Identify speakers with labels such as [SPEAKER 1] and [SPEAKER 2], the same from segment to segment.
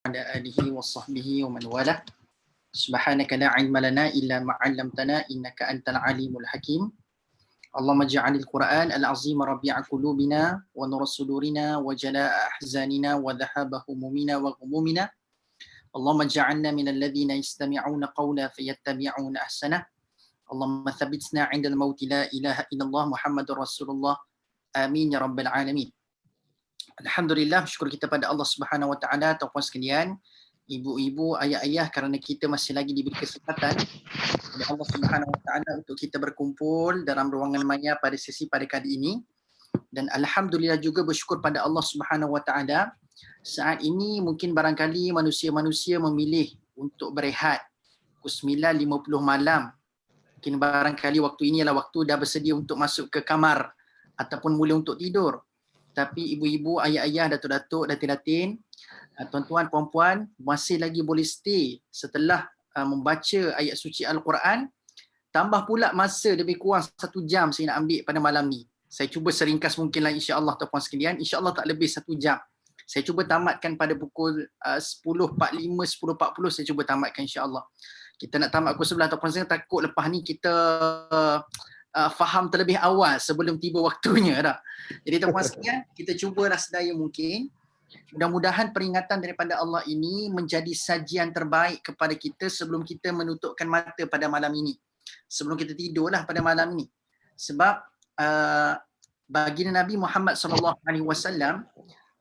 [SPEAKER 1] وعلى آله وصحبه ومن والاه. سبحانك لا علم لنا إلا ما علمتنا إنك أنت العليم الحكيم. اللهم اجعل القرآن العظيم ربيع قلوبنا ونور صدورنا وجلاء أحزاننا وذهاب همومنا وغمومنا. اللهم اجعلنا من الذين يستمعون قولا فيتبعون أحسنه. اللهم ثبتنا عند الموت لا إله إلا الله محمد رسول الله. Amin ya rabbal alamin. Alhamdulillah, syukur kita pada Allah Subhanahu wa taala, tuan-tuan sekalian, ibu-ibu, ayah-ayah, kerana kita masih lagi diberi kesempatan oleh Allah Subhanahu wa taala untuk kita berkumpul dalam ruangan maya pada sesi pada kali ini. Dan alhamdulillah juga bersyukur pada Allah Subhanahu wa taala, saat ini mungkin barangkali manusia-manusia memilih untuk berehat pukul 9.50 malam. Mungkin barangkali waktu ini adalah waktu dah bersedia untuk masuk ke kamar ataupun mula untuk tidur. Tapi ibu-ibu, ayah-ayah, datuk-datuk, datin-datin, tuan-tuan, puan-puan masih lagi boleh stay setelah membaca ayat suci Al-Quran. Tambah pula masa lebih kurang 1 jam saya nak ambil pada malam ni. Saya cuba seringkas mungkinlah insya-Allah tuan-puan sekalian. Insya-Allah tak lebih 1 jam. Saya cuba tamatkan pada pukul 10.45, 10.40 saya cuba tamatkan insya-Allah. Kita nak tamat pukul 11 tuan-puan sekalian, takut lepas ni kita faham terlebih awal sebelum tiba waktunya dah. Jadi tuan-puan sekalian, kita cubalah sedaya mungkin. Mudah-mudahan peringatan daripada Allah ini menjadi sajian terbaik kepada kita sebelum kita menutupkan mata pada malam ini. Sebelum kita tidurlah pada malam ini. Sebab baginda Nabi Muhammad SAW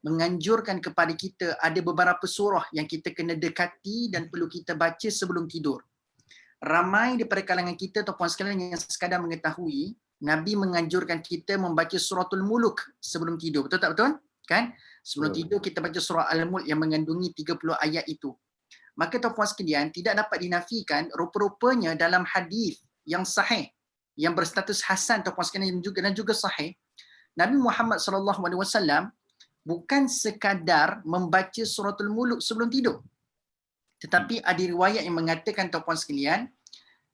[SPEAKER 1] menganjurkan kepada kita ada beberapa surah yang kita kena dekati dan perlu kita baca sebelum tidur. Ramai daripada kalangan kita tuan-puan sekalian yang sekadar mengetahui Nabi menganjurkan kita membaca suratul Mulk sebelum tidur. Betul tak betul? Kan? Sebelum tidur kita baca surah Al-Mulk yang mengandungi 30 ayat itu. Maka tuan-puan sekalian, tidak dapat dinafikan rupa-rupanya dalam hadis yang sahih yang berstatus hasan tuan-puan sekalian dan juga sahih, Nabi Muhammad SAW bukan sekadar membaca suratul Mulk sebelum tidur. Tetapi ada riwayat yang mengatakan tuan-puan sekalian,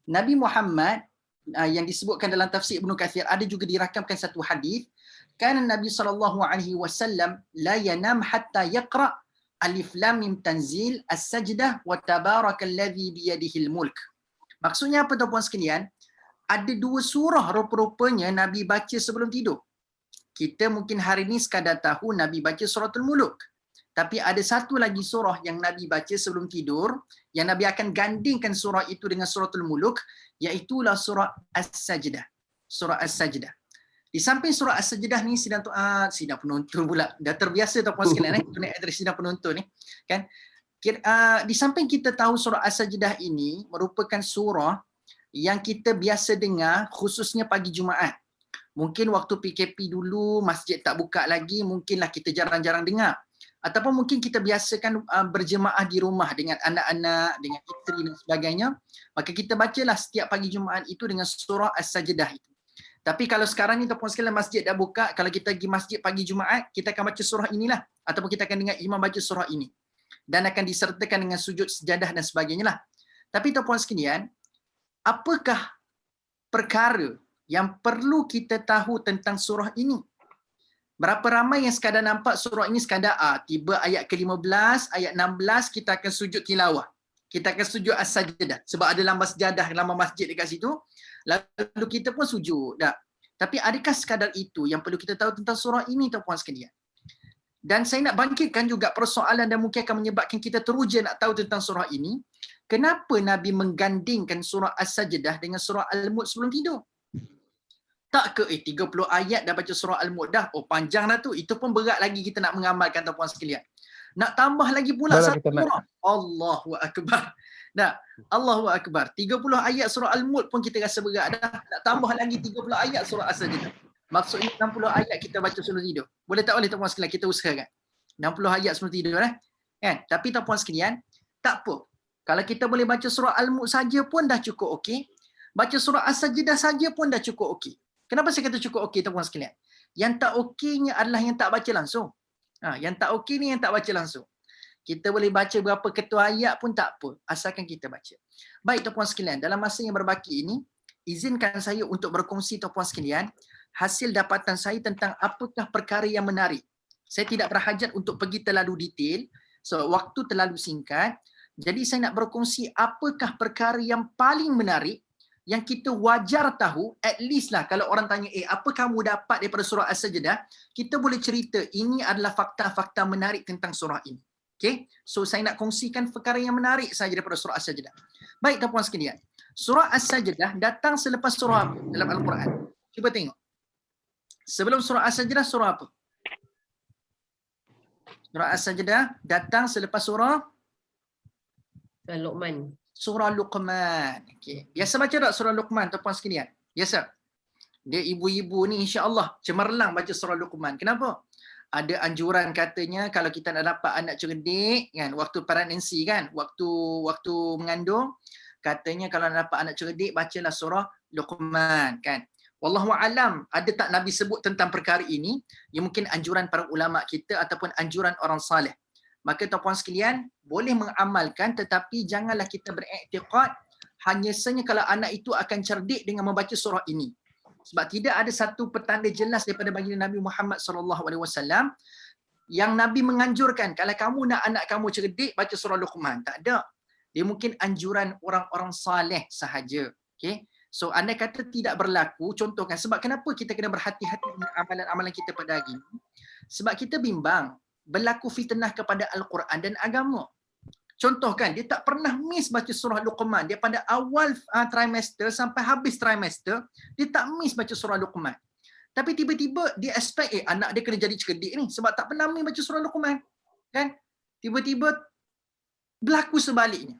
[SPEAKER 1] Nabi Muhammad yang disebutkan dalam tafsir Ibnu Katsir, ada juga dirakamkan satu hadis, kana Nabi SAW la yanam hatta yaqra alif lam mim tanzil as-sajdah wa tabarakalladzi biyadihil mulk. Maksudnya apa tuan-puan sekalian? Ada 2 surah rupa-rupanya Nabi baca sebelum tidur. Kita mungkin hari ini sekadar tahu Nabi baca suratul Mulk. Tapi ada satu lagi surah yang Nabi baca sebelum tidur, yang Nabi akan gandingkan surah itu dengan suratul Mulk, iaitulah surah As-Sajdah. Surah As-Sajdah. Di samping surah As-Sajdah ni sidang penonton pula. Dah terbiasa tuan-puan sekalian tunai address sidang penonton ni. Kan? Di samping kita tahu surah As-Sajdah ini merupakan surah yang kita biasa dengar khususnya pagi Jumaat. Mungkin waktu PKP dulu masjid tak buka lagi, mungkinlah kita jarang-jarang dengar. Ataupun mungkin kita biasakan berjemaah di rumah dengan anak-anak, dengan isteri dan sebagainya. Maka kita bacalah setiap pagi Jumaat itu dengan surah As-Sajdah itu. Tapi kalau sekarang ni tuan-puan sekalian masjid dah buka, kalau kita pergi masjid pagi Jumaat, kita akan baca surah inilah. Ataupun kita akan dengar imam baca surah ini. Dan akan disertakan dengan sujud sejadah dan sebagainya lah. Tapi tuan-puan sekalian, apakah perkara yang perlu kita tahu tentang surah ini? Berapa ramai yang sekadar nampak surah ini sekadar tiba ayat ke-15, ayat 16 kita akan sujud tilawah. Kita akan sujud as-sajdah sebab ada lambang sejadah, lambang masjid dekat situ. Lalu kita pun sujud. Dah. Tapi adakah sekadar itu yang perlu kita tahu tentang surah ini tuan-puan sekalian? Dan saya nak bangkitkan juga persoalan dan mungkin akan menyebabkan kita teruja nak tahu tentang surah ini. Kenapa Nabi menggandingkan surah As-Sajdah dengan surah Al-Mulk sebelum tidur? Tak ke 30 ayat dah baca surah Al-Mulk dah. Oh panjang dah tu. Itu pun berat lagi kita nak mengamalkan tuan-puan sekalian. Nak tambah lagi pula satu surah. Allahu Akbar. Dah. Allahu Akbar. 30 ayat surah Al-Mulk pun kita rasa berat dah. Nak tambah lagi 30 ayat surah As-Sajdah. Maksudnya 60 ayat kita baca sebelum tidur. Boleh tak boleh tuan-puan sekalian? Kita usahakan. 60 ayat sebelum tidur kan? Tapi tuan-puan sekalian, tak apa. Kalau kita boleh baca surah Al-Mulk saja pun dah cukup okey. Baca surah As-Sajdah saja pun dah cukup okey. Kenapa saya kata cukup okey tuan-puan sekalian? Yang tak okeynya adalah yang tak baca langsung. Yang tak okey ni yang tak baca langsung. Kita boleh baca berapa ketua ayat pun tak apa. Asalkan kita baca. Baik tuan-puan sekalian, dalam masa yang berbaki ini, izinkan saya untuk berkongsi tuan-puan sekalian, hasil dapatan saya tentang apakah perkara yang menarik. Saya tidak berhajat untuk pergi terlalu detail. So, waktu terlalu singkat. Jadi saya nak berkongsi apakah perkara yang paling menarik yang kita wajar tahu, at least lah kalau orang tanya, apa kamu dapat daripada surah As-Sajdah, kita boleh cerita ini adalah fakta-fakta menarik tentang surah ini. Okay? So saya nak kongsikan perkara yang menarik saja daripada surah As-Sajdah. Baik tuan-puan sekalian, surah As-Sajdah datang selepas surah apa dalam Al-Quran? Cuba tengok. Sebelum surah As-Sajdah, surah apa? Surah As-Sajdah datang selepas surah
[SPEAKER 2] Luqman.
[SPEAKER 1] Surah Luqman. Okay. Biasa baca tak surah Luqman tuan-puan sekalian? Biasa. Dia ibu-ibu ni insya-Allah cemerlang baca surah Luqman. Kenapa? Ada anjuran katanya kalau kita nak dapat anak cerdik kan, waktu pregnancy kan, waktu mengandung, katanya kalau nak dapat anak cerdik bacalah surah Luqman kan. Wallahu alam, ada tak Nabi sebut tentang perkara ini? Ya mungkin anjuran para ulama kita ataupun anjuran orang saleh. Maka tuan-puan sekalian boleh mengamalkan, tetapi janganlah kita beriktikad hanya saja kalau anak itu akan cerdik dengan membaca surah ini. Sebab tidak ada satu petanda jelas daripada baginda Nabi Muhammad SAW yang Nabi menganjurkan kalau kamu nak anak kamu cerdik baca surah Luqman. Tak ada. Dia mungkin anjuran orang-orang saleh sahaja. Okay? So anda kata tidak berlaku, contohkan sebab kenapa kita kena berhati-hati dengan amalan-amalan kita pada hari ini? Sebab kita bimbang berlaku fitnah kepada Al-Quran dan agama. Contohkan, dia tak pernah miss baca surah Luqman. Dia pada awal trimester sampai habis trimester, dia tak miss baca surah Luqman. Tapi tiba-tiba dia expect, anak dia kena jadi cerdik ni sebab tak pernah miss baca surah Luqman. Kan? Tiba-tiba berlaku sebaliknya.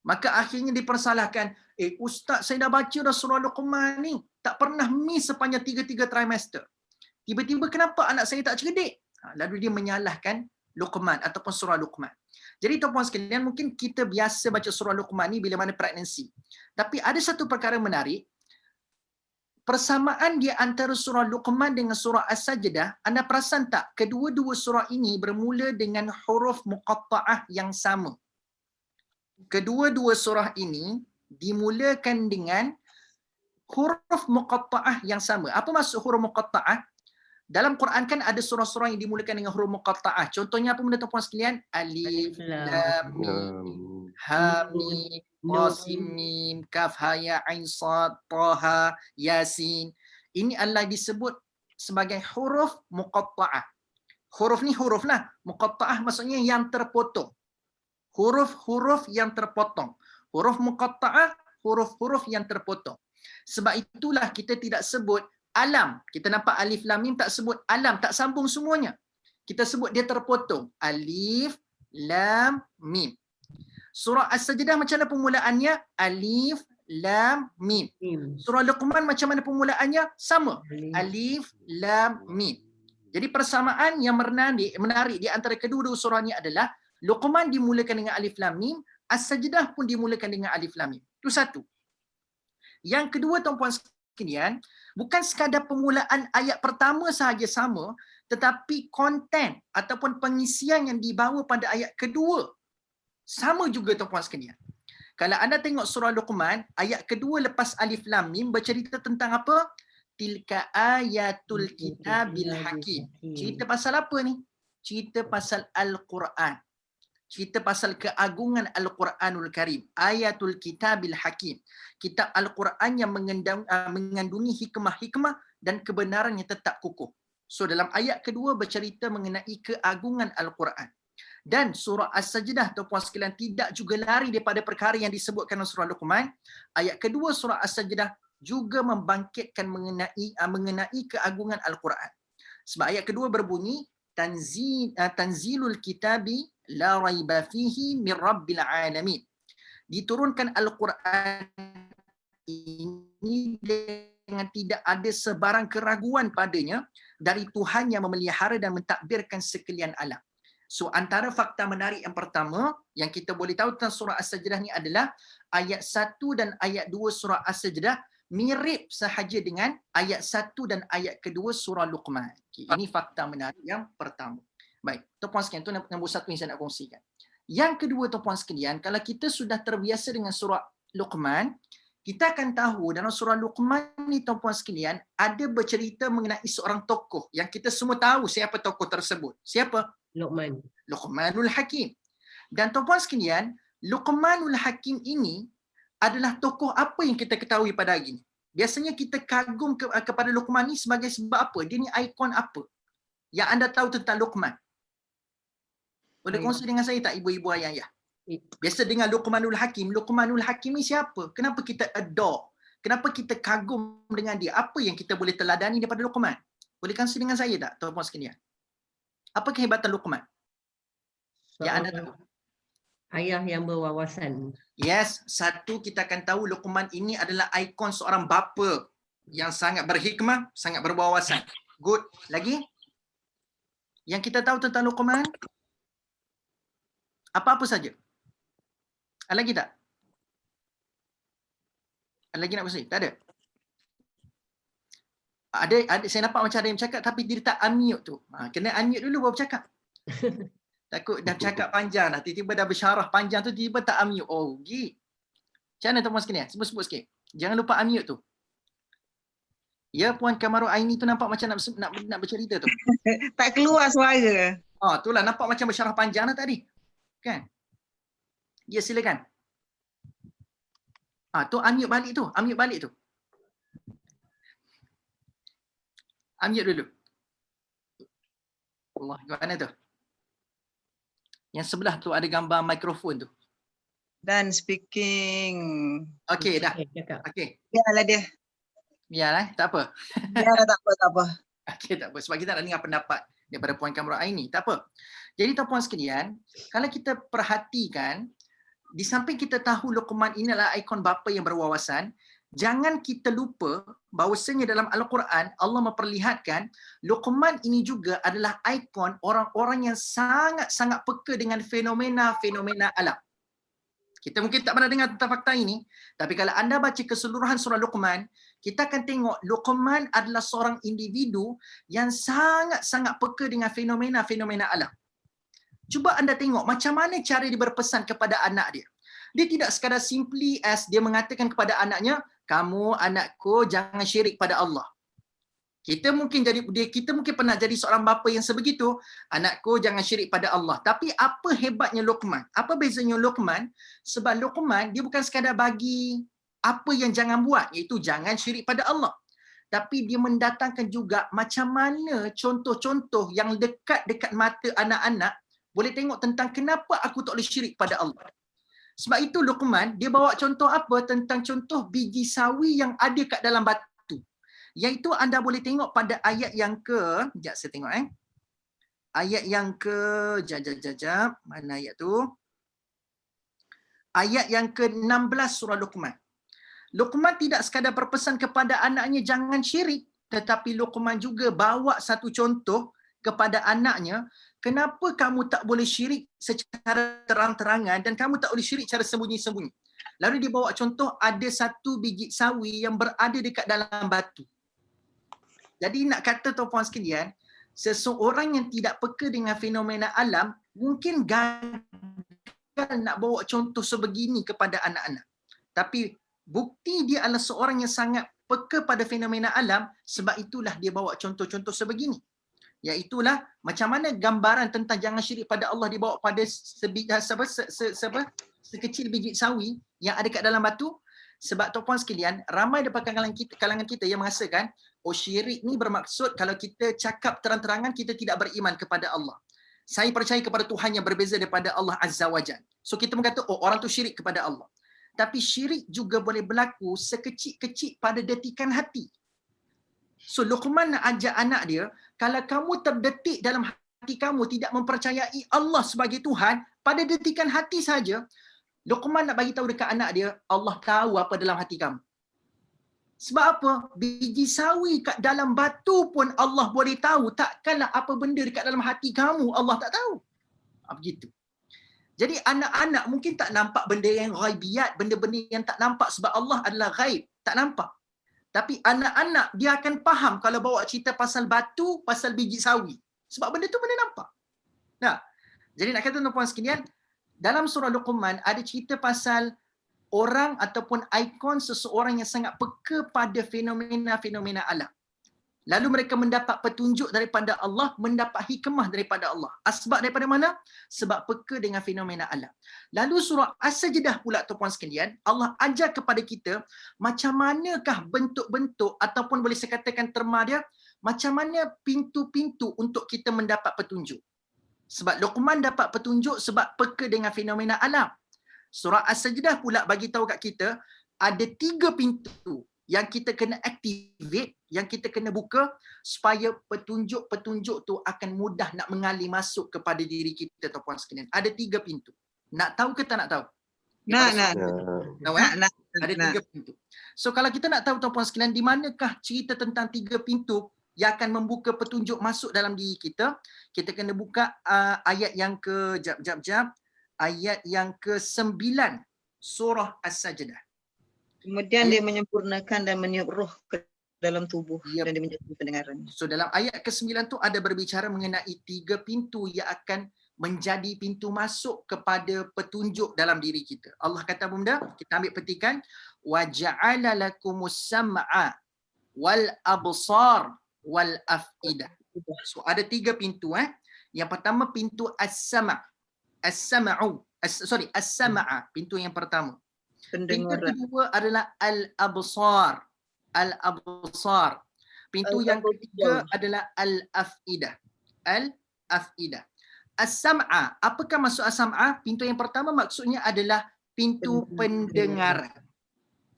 [SPEAKER 1] Maka akhirnya dipersalahkan, ustaz saya dah baca dah surah Luqman ni, tak pernah miss sepanjang 3 trimester. Tiba-tiba kenapa anak saya tak cerdik? Lalu dia menyalahkan Luqman ataupun surah Luqman. Jadi tuan-puan sekalian, mungkin kita biasa baca surah Luqman ni bila mana pregnancy. Tapi ada satu perkara menarik, persamaan di antara surah Luqman dengan surah As-Sajdah, anda perasan tak? Kedua-dua surah ini bermula dengan huruf muqatta'ah yang sama. Kedua-dua surah ini dimulakan dengan huruf muqatta'ah yang sama. Apa maksud huruf muqatta'ah? Dalam Quran kan ada surah-surah yang dimulakan dengan huruf muqatta'ah. Contohnya apa benda tuan-puan sekalian? Alif, lam, mim, ha, mim, ra, sin, mim, kaf, ha, ya, ain, sad, taha, yasin. Ini adalah disebut sebagai huruf muqatta'ah. Huruf ni huruf lah. Muqatta'ah maksudnya yang terpotong. Huruf-huruf yang terpotong. Huruf muqatta'ah, huruf-huruf yang terpotong. Sebab itulah kita tidak sebut alam. Kita nampak alif lam mim, tak sebut alam, tak sambung semuanya. Kita sebut dia terpotong. Alif lam mim. Surah As-Sajdah macam mana permulaannya? Alif lam mim. Surah Luqman macam mana permulaannya? Sama. Alif lam mim. Jadi persamaan yang menarik di antara kedua-dua surah ni adalah Luqman dimulakan dengan alif lam mim, As-Sajdah pun dimulakan dengan alif lam mim. Itu satu. Yang kedua tuan-puan sekalian, bukan sekadar permulaan ayat pertama sahaja sama, tetapi konten ataupun pengisian yang dibawa pada ayat kedua sama juga tuan-puan sekalian. Kalau anda tengok surah Luqman, ayat kedua lepas alif lam mim bercerita tentang apa? Tilka ayatul kitabil hakim. Cerita pasal apa ni? Cerita pasal Al-Quran. Cerita pasal keagungan Al-Quranul Karim. Ayatul Kitabil Hakim. Kitab Al-Quran yang mengandungi hikmah-hikmah dan kebenaran yang tetap kukuh. So dalam ayat kedua bercerita mengenai keagungan Al-Quran. Dan surah As-Sajdah tuan-puan sekalian tidak juga lari daripada perkara yang disebutkan dalam surah Luqman. Ayat kedua surah As-Sajdah juga membangkitkan mengenai keagungan Al-Quran. Sebab ayat kedua berbunyi, tanzilul kitabi la raiba fihi min rabbil alamin. Diturunkan Al-Quran ini dengan tidak ada sebarang keraguan padanya dari Tuhan yang memelihara dan mentadbirkan sekalian alam. So antara fakta menarik yang pertama yang kita boleh tahu tentang surah As-Sajdah ni adalah ayat 1 dan ayat 2 surah As-Sajdah mirip sahaja dengan ayat 1 dan ayat kedua surah Luqman. Okay, ini fakta menarik yang pertama. Baik, tuan-puan sekalian, itu nombor satu yang saya nak kongsikan. Yang kedua tuan-puan sekalian, kalau kita sudah terbiasa dengan surah Luqman, kita akan tahu dalam surah Luqman ni tuan-puan sekalian, ada bercerita mengenai seorang tokoh yang kita semua tahu siapa tokoh tersebut. Siapa?
[SPEAKER 2] Luqman.
[SPEAKER 1] Luqmanul Hakim. Dan tuan-puan sekalian, Luqmanul Hakim ini adalah tokoh apa yang kita ketahui pada hari ini? Biasanya kita kagum kepada Luqman ni sebagai sebab apa? Dia ni ikon apa? Yang anda tahu tentang Luqman. Boleh kongsi dengan saya tak, ibu-ibu ayah-ayah? Biasa dengan Luqmanul Hakim. Luqmanul Hakim ni siapa? Kenapa kita adore? Kenapa kita kagum dengan dia? Apa yang kita boleh teladani daripada Luqman? Boleh kongsi dengan saya tak, tuan-puan sekalian? Apa kehebatan Luqman? Yang anda tahu?
[SPEAKER 2] Ayah yang berwawasan.
[SPEAKER 1] Yes, satu kita akan tahu Luqman ini adalah ikon seorang bapa yang sangat berhikmah, sangat berwawasan. Good. Lagi? Yang kita tahu tentang Luqman? Apa-apa saja. Ada lagi tak? Ada lagi nak berkongsi? Tak ada? Ada, saya nampak macam ada yang bercakap tapi dia tak unmute tu. Kena unmute dulu baru bercakap. Takut dah bercakap panjang dah. Tiba-tiba dah bersyarah panjang tu, tiba-tiba tak unmute. Oh, git. Macam mana tuan-puan sekalian? Sebut-sebut sikit. Jangan lupa unmute tu. Ya, Puan Kamaru Aini tu nampak macam nak bercerita tu.
[SPEAKER 3] Tak keluar suara.
[SPEAKER 1] Itulah nampak macam bersyarah panjang dah tadi. Kan? Ya, silakan. Tu unmute balik tu. Unmute balik tu. Unmute dulu. Allah, mana tu? Yang sebelah tu ada gambar mikrofon tu.
[SPEAKER 3] Dan speaking.
[SPEAKER 1] Okey, dah. Okey.
[SPEAKER 3] Biarlah dia.
[SPEAKER 1] Biarlah, tak apa.
[SPEAKER 3] Biarlah, tak apa.
[SPEAKER 1] Okey, tak apa. Sebab kita nak dengar pendapat daripada Puan Kamara Aini. Tak apa. Jadi tuan-puan sekalian, kalau kita perhatikan, di samping kita tahu Luqman ini adalah ikon bapa yang berwawasan, jangan kita lupa bahawasanya dalam Al-Quran Allah memperlihatkan Luqman ini juga adalah ikon orang-orang yang sangat-sangat peka dengan fenomena-fenomena alam. Kita mungkin tak pernah dengar tentang fakta ini, tapi kalau anda baca keseluruhan surah Luqman, kita akan tengok Luqman adalah seorang individu yang sangat-sangat peka dengan fenomena-fenomena alam. Cuba anda tengok macam mana cara dia berpesan kepada anak dia. Dia tidak sekadar simply as dia mengatakan kepada anaknya, kamu anakku jangan syirik pada Allah. Kita mungkin pernah jadi seorang bapa yang sebegitu, anakku jangan syirik pada Allah. Tapi apa hebatnya Luqman? Apa bezanya Luqman? Sebab Luqman dia bukan sekadar bagi apa yang jangan buat, iaitu jangan syirik pada Allah. Tapi dia mendatangkan juga macam mana contoh-contoh yang dekat mata anak-anak boleh tengok tentang kenapa aku tak boleh syirik pada Allah. Sebab itu Luqman, dia bawa contoh apa? Tentang contoh biji sawi yang ada kat dalam batu. Iaitu anda boleh tengok pada ayat yang ke, sekejap saya tengok Ayat yang ke, jap. Mana ayat tu? Ayat yang ke-16 surah Luqman. Luqman tidak sekadar berpesan kepada anaknya jangan syirik, tetapi Luqman juga bawa satu contoh kepada anaknya, kenapa kamu tak boleh syirik secara terang-terangan dan kamu tak boleh syirik secara sembunyi-sembunyi. Lalu dia bawa contoh ada satu biji sawi yang berada dekat dalam batu. Jadi nak kata tuan-puan sekalian, seseorang yang tidak peka dengan fenomena alam mungkin gagal nak bawa contoh sebegini kepada anak-anak. Tapi bukti dia adalah seorang yang sangat peka pada fenomena alam, sebab itulah dia bawa contoh-contoh sebegini. Iaitulah macam mana gambaran tentang jangan syirik pada Allah dibawa pada sekecil biji sawi yang ada kat dalam batu. Sebab tuan-puan sekalian, ramai daripada kalangan kita yang merasakan syirik ni bermaksud kalau kita cakap terang-terangan kita tidak beriman kepada Allah. Saya percaya kepada Tuhan yang berbeza daripada Allah Azza wa Jalla. So kita berkata orang tu syirik kepada Allah. Tapi syirik juga boleh berlaku sekecil-kecil pada detikan hati. So Luqman nak ajak anak dia, kalau kamu terdetik dalam hati kamu tidak mempercayai Allah sebagai Tuhan, pada detikan hati saja, Luqman nak bagi tahu dekat anak dia, Allah tahu apa dalam hati kamu. Sebab apa? Biji sawi kat dalam batu pun Allah boleh tahu, takkanlah apa benda dekat dalam hati kamu Allah tak tahu. Begitu. Jadi anak-anak mungkin tak nampak benda yang ghaibiyat, benda-benda yang tak nampak sebab Allah adalah ghaib, tak nampak. Tapi anak-anak dia akan faham kalau bawa cerita pasal batu, pasal biji sawi. Sebab benda tu benda nampak. Nah, jadi nak kata tuan-puan sekalian, dalam surah Luqman ada cerita pasal orang ataupun ikon seseorang yang sangat peka pada fenomena-fenomena alam. Lalu mereka mendapat petunjuk daripada Allah, mendapat hikmah daripada Allah. Asbab daripada mana? Sebab peka dengan fenomena alam. Lalu surah As-Sajdah pula tuan-puan sekalian, Allah ajar kepada kita macam manakah bentuk-bentuk ataupun boleh saya katakan terma dia, macam mana pintu-pintu untuk kita mendapat petunjuk. Sebab Luqman dapat petunjuk sebab peka dengan fenomena alam. Surah As-Sajdah pula bagi tahu kat kita ada 3 pintu yang kita kena activate, yang kita kena buka supaya petunjuk-petunjuk tu akan mudah nak mengalir masuk kepada diri kita tuan-puan sekalian. Ada 3 pintu. Nak tahu ke tak nak tahu?
[SPEAKER 3] Nak.
[SPEAKER 1] Tahu Ada 3 pintu. So kalau kita nak tahu tuan-puan sekalian di manakah cerita tentang 3 pintu yang akan membuka petunjuk masuk dalam diri kita, kita kena buka ayat yang ke ayat yang ke-9 surah As-Sajdah.
[SPEAKER 3] Kemudian dia menyempurnakan dan meniup roh ke dalam tubuh
[SPEAKER 1] Yep.
[SPEAKER 3] dan dia menjadi pendengaran.
[SPEAKER 1] So dalam ayat ke-9 tu ada berbicara mengenai 3 pintu yang akan menjadi pintu masuk kepada petunjuk dalam diri kita. Allah kata apa benda? Kita ambil petikan, wa ja'ala lakumus sam'a wal absar wal af'idah. So ada 3 pintu Yang pertama pintu as-sama'. As-sama'u. As-sama'a, pintu yang pertama. Pintu
[SPEAKER 3] Pendengaran.
[SPEAKER 1] kedua adalah al-absar. Al-absar. Pintu yang ketiga adalah al-af'idah. Al-af'idah. As-sam'a. Apakah maksud as-sam'a? Pintu yang pertama maksudnya adalah pintu pendengaran.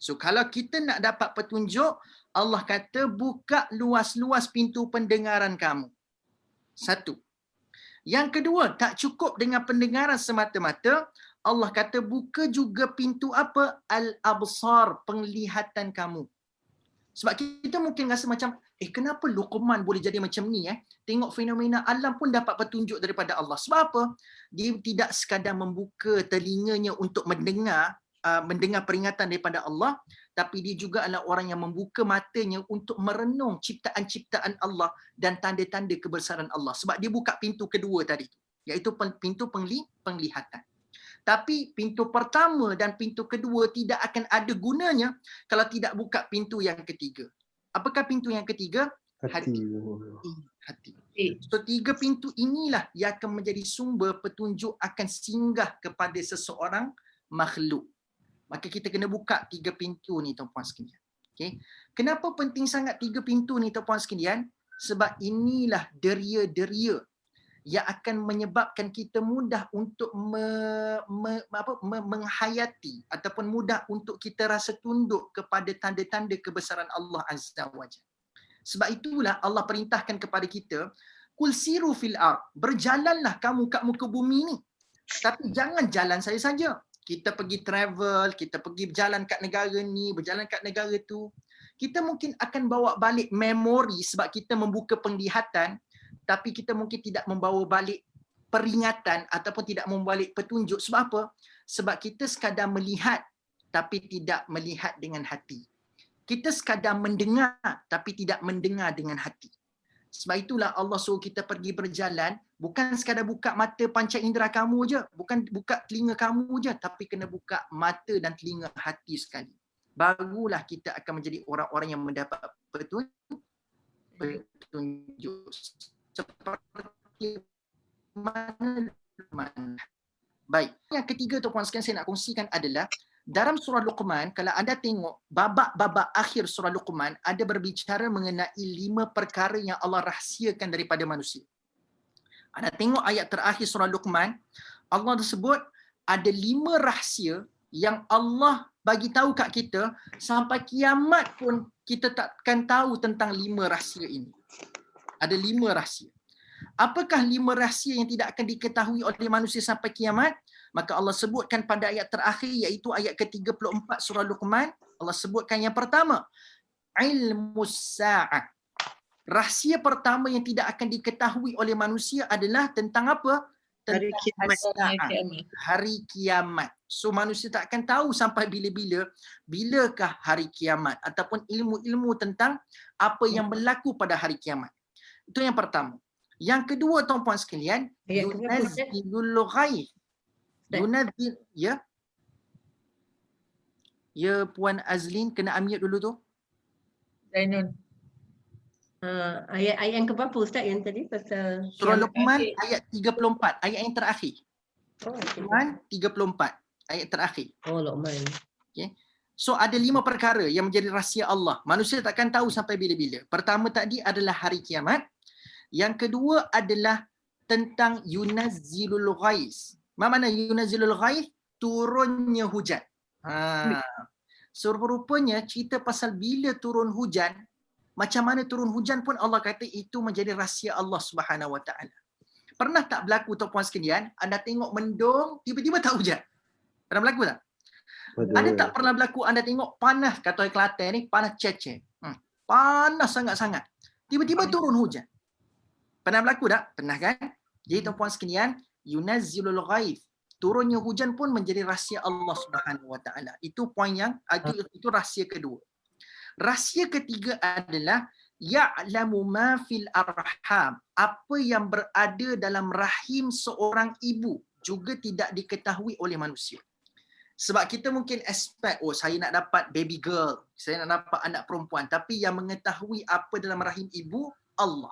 [SPEAKER 1] So kalau kita nak dapat petunjuk, Allah kata buka luas-luas pintu pendengaran kamu. 1. Yang kedua, tak cukup dengan pendengaran semata-mata, Allah kata buka juga pintu apa? Al-absar, penglihatan kamu. Sebab kita mungkin rasa macam, kenapa Luqman boleh jadi macam ni? Tengok fenomena alam pun dapat petunjuk daripada Allah. Sebab apa? Dia tidak sekadar membuka telinganya untuk mendengar peringatan daripada Allah, tapi dia juga adalah orang yang membuka matanya untuk merenung ciptaan-ciptaan Allah dan tanda-tanda kebesaran Allah. Sebab dia buka pintu kedua tadi, iaitu pintu penglihatan. Tapi pintu pertama dan pintu kedua tidak akan ada gunanya kalau tidak buka pintu yang ketiga. Apakah pintu yang ketiga? Hati. So 3 pintu inilah yang akan menjadi sumber petunjuk akan singgah kepada seseorang makhluk. Maka kita kena buka 3 pintu ni tuan-puan sekalian. Okay. Kenapa penting sangat 3 pintu ni tuan-puan sekalian? Sebab inilah deria-deria yang akan menyebabkan kita mudah untuk menghayati ataupun mudah untuk kita rasa tunduk kepada tanda-tanda kebesaran Allah Azza wa Jalla. Sebab itulah Allah perintahkan kepada kita, kul siru fil ard, berjalanlah kamu kat muka bumi ni. Tapi jangan jalan saja. Kita pergi travel, kita pergi berjalan kat negara ni, berjalan kat negara tu. Kita mungkin akan bawa balik memori sebab kita membuka penglihatan, tapi kita mungkin tidak membawa balik peringatan ataupun tidak membawa balik petunjuk. Sebab apa? Sebab kita sekadar melihat tapi tidak melihat dengan hati. Kita sekadar mendengar tapi tidak mendengar dengan hati. Sebab itulah Allah suruh kita pergi berjalan, bukan sekadar buka mata panca indera kamu je, bukan buka telinga kamu je, tapi kena buka mata dan telinga hati sekali. Barulah kita akan menjadi orang-orang yang mendapat petunjuk seperti mana. Baik, yang ketiga tuan-puan sekalian saya nak kongsikan adalah dalam surah Luqman, kalau anda tengok babak-babak akhir surah Luqman ada berbicara mengenai 5 perkara yang Allah rahsiakan daripada manusia. Anda tengok ayat terakhir surah Luqman, Allah tersebut ada 5 rahsia yang Allah bagi tahu kat kita sampai kiamat pun kita takkan tahu tentang 5 rahsia ini. Ada 5 rahsia. Apakah 5 rahsia yang tidak akan diketahui oleh manusia sampai kiamat? Maka Allah sebutkan pada ayat terakhir iaitu ayat ke-34 surah Luqman. Allah sebutkan yang pertama, ilmus sa'ah. Rahsia pertama yang tidak akan diketahui oleh manusia adalah tentang apa? Tentang hari kiamat. So manusia tak akan tahu sampai bila-bila, bilakah hari kiamat ataupun ilmu-ilmu tentang apa yang berlaku pada hari kiamat. Itu yang pertama. Yang kedua tuan-puan sekalian, yunazzilul ghaib. Yunazzil, ya. Ya Puan Azlin kena unmute dulu tu.
[SPEAKER 2] Zainul. Ayat-ayat yang keberapa Ustaz yang tadi pasal
[SPEAKER 1] Surah
[SPEAKER 2] kiamat
[SPEAKER 1] Luqman
[SPEAKER 2] akhir?
[SPEAKER 1] ayat 34, ayat yang terakhir.
[SPEAKER 2] Oh,
[SPEAKER 1] Luqman 34, ayat terakhir.
[SPEAKER 2] Luqman.
[SPEAKER 1] Okay. So ada 5 perkara yang menjadi rahsia Allah. Manusia takkan tahu sampai bila-bila. Pertama tadi adalah hari kiamat. Yang kedua adalah tentang yunazzilul ghais. Apa makna yunazzilul ghais? Turunnya hujan. So rupanya cerita pasal bila turun hujan, macam mana turun hujan pun Allah kata itu menjadi rahsia Allah Subhanahu Wa Taala. Pernah tak berlaku tuan-puan sekalian, anda tengok mendung, tiba-tiba tak hujan? Pernah berlaku tak? Ada tak pernah berlaku anda tengok panas, kata orang Kelantan ni, panas cecek. Panas sangat-sangat. Tiba-tiba turun hujan. Pernah berlaku tak? Pernah kan? Jadi tuan-puan sekalian, yunazzilul ghaith. Turunnya hujan pun menjadi rahsia Allah Subhanahu Wa Taala. Itu poin yang itu rahsia kedua. Rahsia ketiga adalah ya'lamu ma fil arham. Apa yang berada dalam rahim seorang ibu juga tidak diketahui oleh manusia. Sebab kita mungkin expect, saya nak dapat baby girl, saya nak dapat anak perempuan, tapi yang mengetahui apa dalam rahim ibu Allah.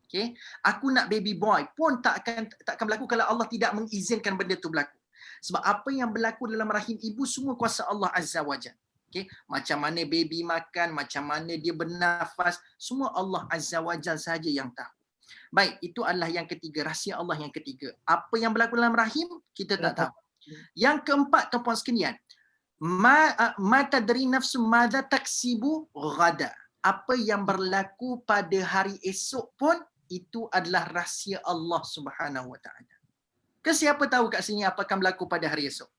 [SPEAKER 1] Okay? Aku nak baby boy pun tak akan berlaku kalau Allah tidak mengizinkan benda tu berlaku. Sebab apa yang berlaku dalam rahim ibu semua kuasa Allah Azza wa Jalla. Okay? Macam mana baby makan, macam mana dia bernafas, semua Allah Azza wa Jalla saja yang tahu. Baik, itu adalah yang ketiga, rahsia Allah yang ketiga. Apa yang berlaku dalam rahim kita tak tahu. Yang keempat, tuan-puan sekalian, ma tadri nafsu madza taksibu ghada. Apa yang berlaku pada hari esok pun itu adalah rahsia Allah Subhanahu Wa Taala. Ke siapa tahu kat sini apa akan berlaku pada hari esok?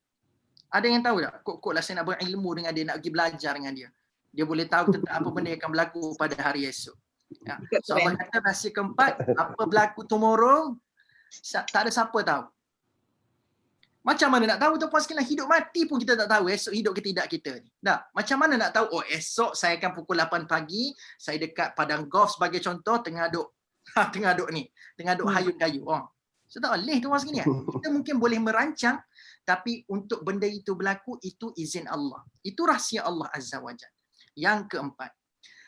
[SPEAKER 1] Ada yang tahu tak? Kok lah saya nak berilmu dengan dia, nak pergi belajar dengan dia. Dia boleh tahu tentang apa benda yang akan berlaku pada hari esok. Ya. So Allah kata rahsia keempat, apa berlaku tomorrow, tak ada siapa tahu. Macam mana nak tahu tuan-puan sekalian, hidup mati pun kita tak tahu esok hidup ke tidak kita ni. Dah, macam mana nak tahu esok saya akan pukul 8 pagi, saya dekat padang golf sebagai contoh tengah duk hayun kayu. So tak boleh tuan-puan sekalian. Kita mungkin boleh merancang, tapi untuk benda itu berlaku itu izin Allah. Itu rahsia Allah Azza wa Jalla. Yang keempat.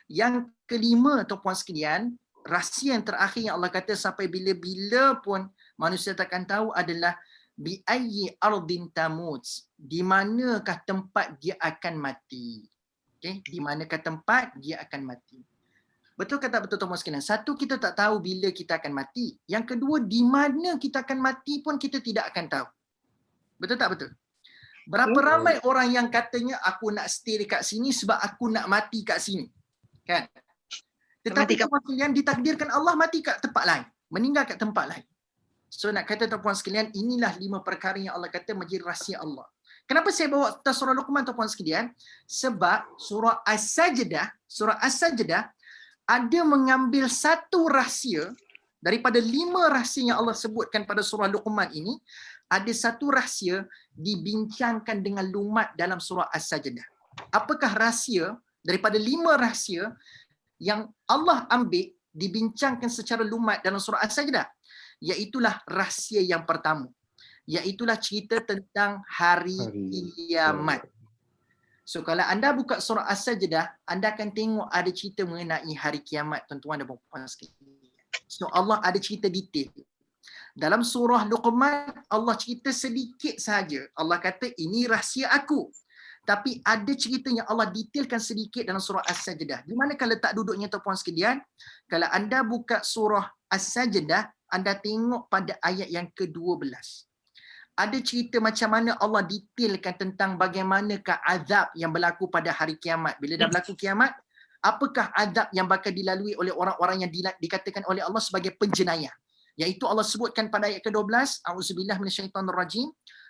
[SPEAKER 1] Yang kelima tuan-puan sekalian, rahsia yang terakhir yang Allah kata sampai bila-bila pun manusia takkan tahu adalah bi ayyi ardin tamut, di manakah tempat dia akan mati. Okey, di manakah tempat dia akan mati. Betul kata betul tuan-tuan sekalian. Satu, kita tak tahu bila kita akan mati. Yang kedua, di mana kita akan mati pun kita tidak akan tahu. Betul tak betul? Berapa ramai orang yang katanya aku nak stay dekat sini sebab aku nak mati kat sini. Kan? Tetapi tuan-tuan sekalian, ditakdirkan Allah mati kat tempat lain, meninggal kat tempat lain. So nak kata tuan-puan sekalian, inilah 5 perkara yang Allah kata menjadi rahsia Allah. Kenapa saya bawa atas surah Luqman tuan-puan sekalian? Sebab surah As-Sajdah ada mengambil satu rahsia daripada 5 rahsia yang Allah sebutkan pada surah Luqman ini. Ada satu rahsia dibincangkan dengan lumat dalam surah As-Sajdah. Apakah rahsia daripada 5 rahsia yang Allah ambil dibincangkan secara lumat dalam surah As-Sajdah? Iaitulah rahsia yang pertama. Iaitulah cerita tentang hari kiamat. So kalau anda buka surah As-Sajdah, anda akan tengok ada cerita mengenai hari kiamat, tuan-tuan dan puan-puan sekalian. So Allah ada cerita detail. Dalam surah Luqman, Allah cerita sedikit sahaja. Allah kata ini rahsia aku. Tapi ada cerita yang Allah detailkan sedikit dalam surah As-Sajdah. Di manakah letak duduknya tuan-puan sekalian? Kalau anda buka surah As-Sajdah, anda tengok pada ayat yang ke-12. Ada cerita macam mana Allah detailkan tentang bagaimanakah azab yang berlaku pada hari kiamat. Bila dah berlaku kiamat, apakah azab yang bakal dilalui oleh orang-orang yang dikatakan oleh Allah sebagai penjenayah. Iaitu Allah sebutkan pada ayat ke-12, A'udzubillah minasyaitonirrajim.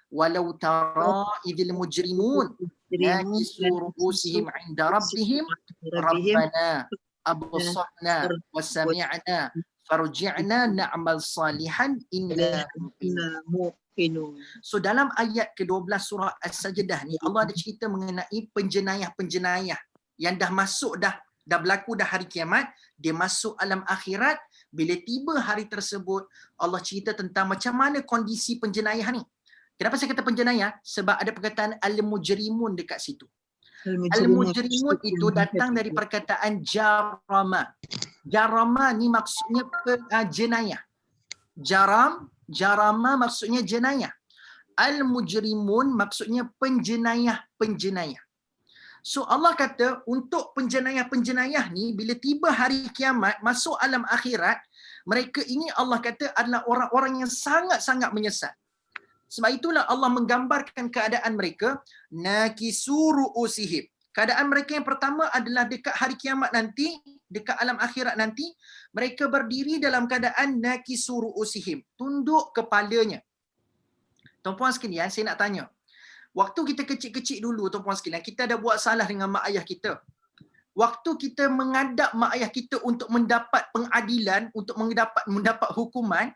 [SPEAKER 1] Walau tara idil mujrimun nakisu ru'usihim 'inda rabbihim rabbana absarna wa sami'na farji'na na'mal salihan inna muqinun. So dalam ayat ke-12 surah As-Sajdah ni Allah ada cerita mengenai penjenayah-penjenayah yang dah masuk dah berlaku dah hari kiamat, dia masuk alam akhirat. Bila tiba hari tersebut, Allah cerita tentang macam mana kondisi penjenayah ni. Kenapa saya kata penjenayah? Sebab ada perkataan al-mujrimun dekat situ. Al-mujrimun itu datang dari perkataan jarama. Jarama ni maksudnya jenayah. Jarama maksudnya jenayah. Al-mujrimun maksudnya penjenayah. So Allah kata untuk penjenayah ni bila tiba hari kiamat masuk alam akhirat, mereka ini Allah kata adalah orang-orang yang sangat-sangat menyesat. Sebab itulah Allah menggambarkan keadaan mereka nakisuru usihim. Keadaan mereka yang pertama adalah dekat hari kiamat nanti, dekat alam akhirat nanti, mereka berdiri dalam keadaan nakisuru usihim, tunduk kepalanya. Tuan-puan sekalian, saya nak tanya. Waktu kita kecil-kecil dulu, tuan-puan sekalian, kita ada buat salah dengan mak ayah kita. Waktu kita menghadap mak ayah kita untuk mendapat pengadilan, untuk mendapat hukuman,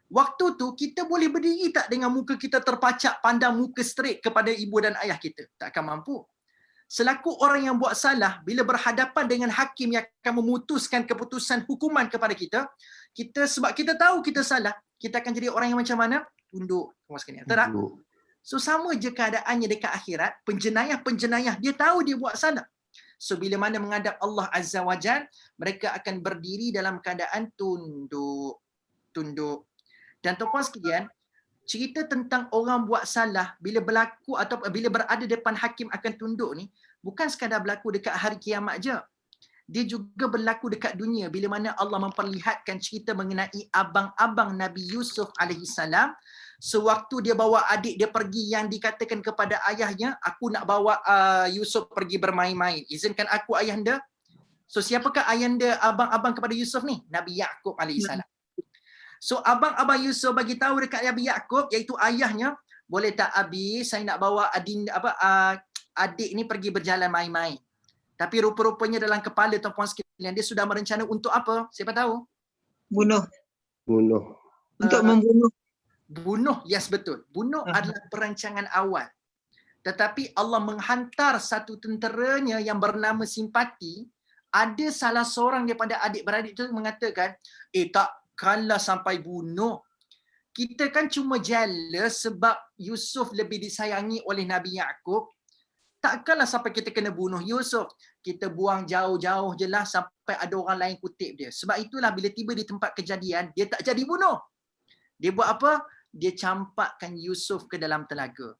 [SPEAKER 1] waktu tu kita boleh berdiri tak dengan muka kita terpacak, pandang muka straight kepada ibu dan ayah kita? Takkan mampu. Selaku orang yang buat salah, bila berhadapan dengan hakim yang akan memutuskan keputusan hukuman kepada kita, sebab kita tahu kita salah, kita akan jadi orang yang macam mana? Tunduk. Tak? So sama je keadaannya dekat akhirat, penjenayah dia tahu dia buat salah. So bila mana menghadap Allah Azza wa Jal, mereka akan berdiri dalam keadaan tunduk. Dan tuan-puan sekalian, cerita tentang orang buat salah bila berlaku atau bila berada depan hakim akan tunduk ni bukan sekadar berlaku dekat hari kiamat je. Dia juga berlaku dekat dunia bila mana Allah memperlihatkan cerita mengenai abang-abang Nabi Yusuf alaihi salam. Sewaktu dia bawa adik dia pergi yang dikatakan kepada ayahnya, aku nak bawa Yusuf pergi bermain-main. Izinkan aku ayahanda. So siapakah ayahanda abang-abang kepada Yusuf ni? Nabi Yaqub alaihi salam. So abang-abang Yusuf bagi tahu dekat Nabi Yaqub iaitu ayahnya, boleh tak Abi saya nak bawa adik ni pergi berjalan main-main. Tapi rupa-rupanya dalam kepala tuan-puan sekalian dia sudah merencana untuk apa? Siapa tahu?
[SPEAKER 3] Bunuh. Untuk membunuh.
[SPEAKER 1] Bunuh, yes betul. Bunuh adalah perancangan awal. Tetapi Allah menghantar satu tenteranya yang bernama Simpati. Ada salah seorang daripada adik-beradik itu mengatakan, takkanlah sampai bunuh. Kita kan cuma jealous sebab Yusuf lebih disayangi oleh Nabi Yaqub. Takkanlah sampai kita kena bunuh Yusuf. Kita buang jauh-jauh je lah sampai ada orang lain kutip dia. Sebab itulah bila tiba di tempat kejadian, dia tak jadi bunuh. Dia buat apa? Dia campakkan Yusuf ke dalam telaga.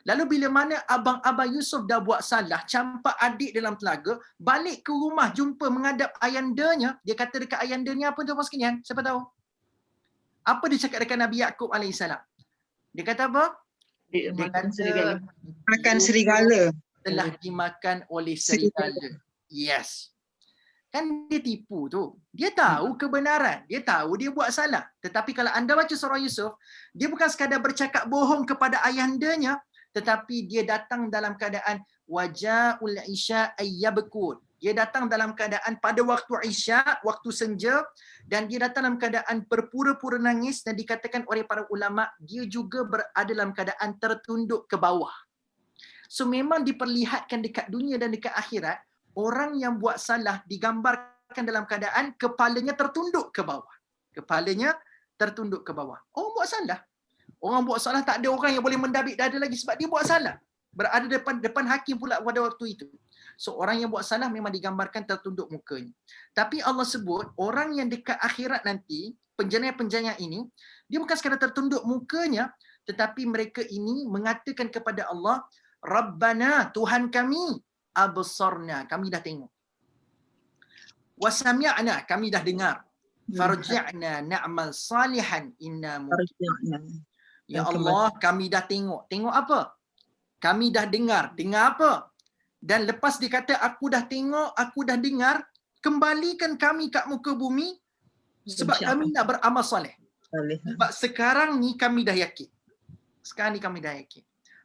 [SPEAKER 1] Lalu bila mana abang-abang Yusuf dah buat salah, campak adik dalam telaga, balik ke rumah jumpa menghadap ayandanya, dia kata dekat ayandanya apa tuan-puan sekalian? Siapa tahu? Apa dia cakap dekat Nabi Yaqub alaihissalam? Dia kata apa? Dia kata
[SPEAKER 3] Makan serigala.
[SPEAKER 1] Telah dimakan oleh serigala. Yes. Kan dia tipu tu. Dia tahu kebenaran. Dia tahu dia buat salah. Tetapi kalau anda baca surah Yusuf, dia bukan sekadar bercakap bohong kepada ayahandanya, tetapi dia datang dalam keadaan waja'ul isya ayyabkun. Dia datang dalam keadaan pada waktu isya, waktu senja, dan dia datang dalam keadaan berpura-pura nangis dan dikatakan oleh para ulama, dia juga berada dalam keadaan tertunduk ke bawah. So memang diperlihatkan dekat dunia dan dekat akhirat, orang yang buat salah digambarkan dalam keadaan kepalanya tertunduk ke bawah. Kepalanya tertunduk ke bawah. Orang buat salah. Orang buat salah tak ada orang yang boleh mendabik dada lagi sebab dia buat salah. Berada depan hakim pula pada waktu itu. So orang yang buat salah memang digambarkan tertunduk mukanya. Tapi Allah sebut orang yang dekat akhirat nanti, penjenayah-penjenayah ini, dia bukan sekadar tertunduk mukanya, tetapi mereka ini mengatakan kepada Allah, Rabbana, Tuhan kami, absarna, kami dah tengok. Wasami'na, kami dah dengar. Farji'na na'mal salihan inna muqinun. Ya Allah, kami dah tengok. Tengok apa? Kami dah dengar. Dengar apa? Dan lepas dia kata, aku dah tengok, aku dah dengar, kembalikan kami kat muka bumi sebab kami nak beramal soleh. Sebab sekarang ni kami dah yakin. Sekarang ni kami dah yakin.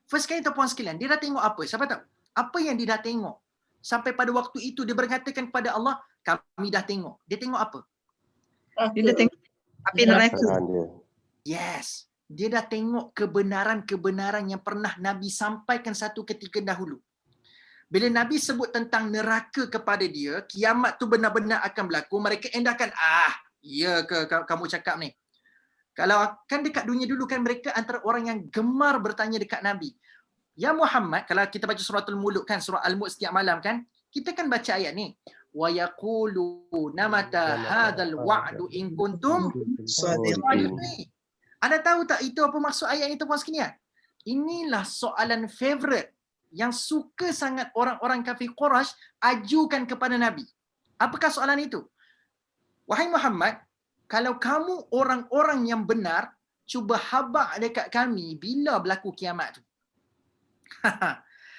[SPEAKER 1] First kali tuan-puan sekalian, dia dah tengok apa? Siapa tahu? Apa yang dia dah tengok? Sampai pada waktu itu dia berkatakan kepada Allah, kami dah tengok. Dia tengok apa?
[SPEAKER 3] Dia dah tengok api neraka.
[SPEAKER 1] Yes. Dia dah tengok kebenaran-kebenaran yang pernah Nabi sampaikan satu ketika dahulu. Bila Nabi sebut tentang neraka kepada dia, kiamat tu benar-benar akan berlaku, mereka endahkan, ya ke kamu cakap ni? Kalau kan dekat dunia dulu kan mereka antara orang yang gemar bertanya dekat Nabi. Ya Muhammad, kalau kita baca suratul Mulk kan, surah Al-Mulk setiap malam kan, kita kan baca ayat ni. Wa yaquluna mata hadzal wa'du in kuntum sadiqin. Anda tahu tak itu apa maksud ayat itu puan sekalian? Inilah soalan favorite yang suka sangat orang-orang kafir Quraisy ajukan kepada Nabi. Apakah soalan itu? Wahai Muhammad, kalau kamu orang-orang yang benar, cuba habaq dekat kami bila berlaku kiamat tu.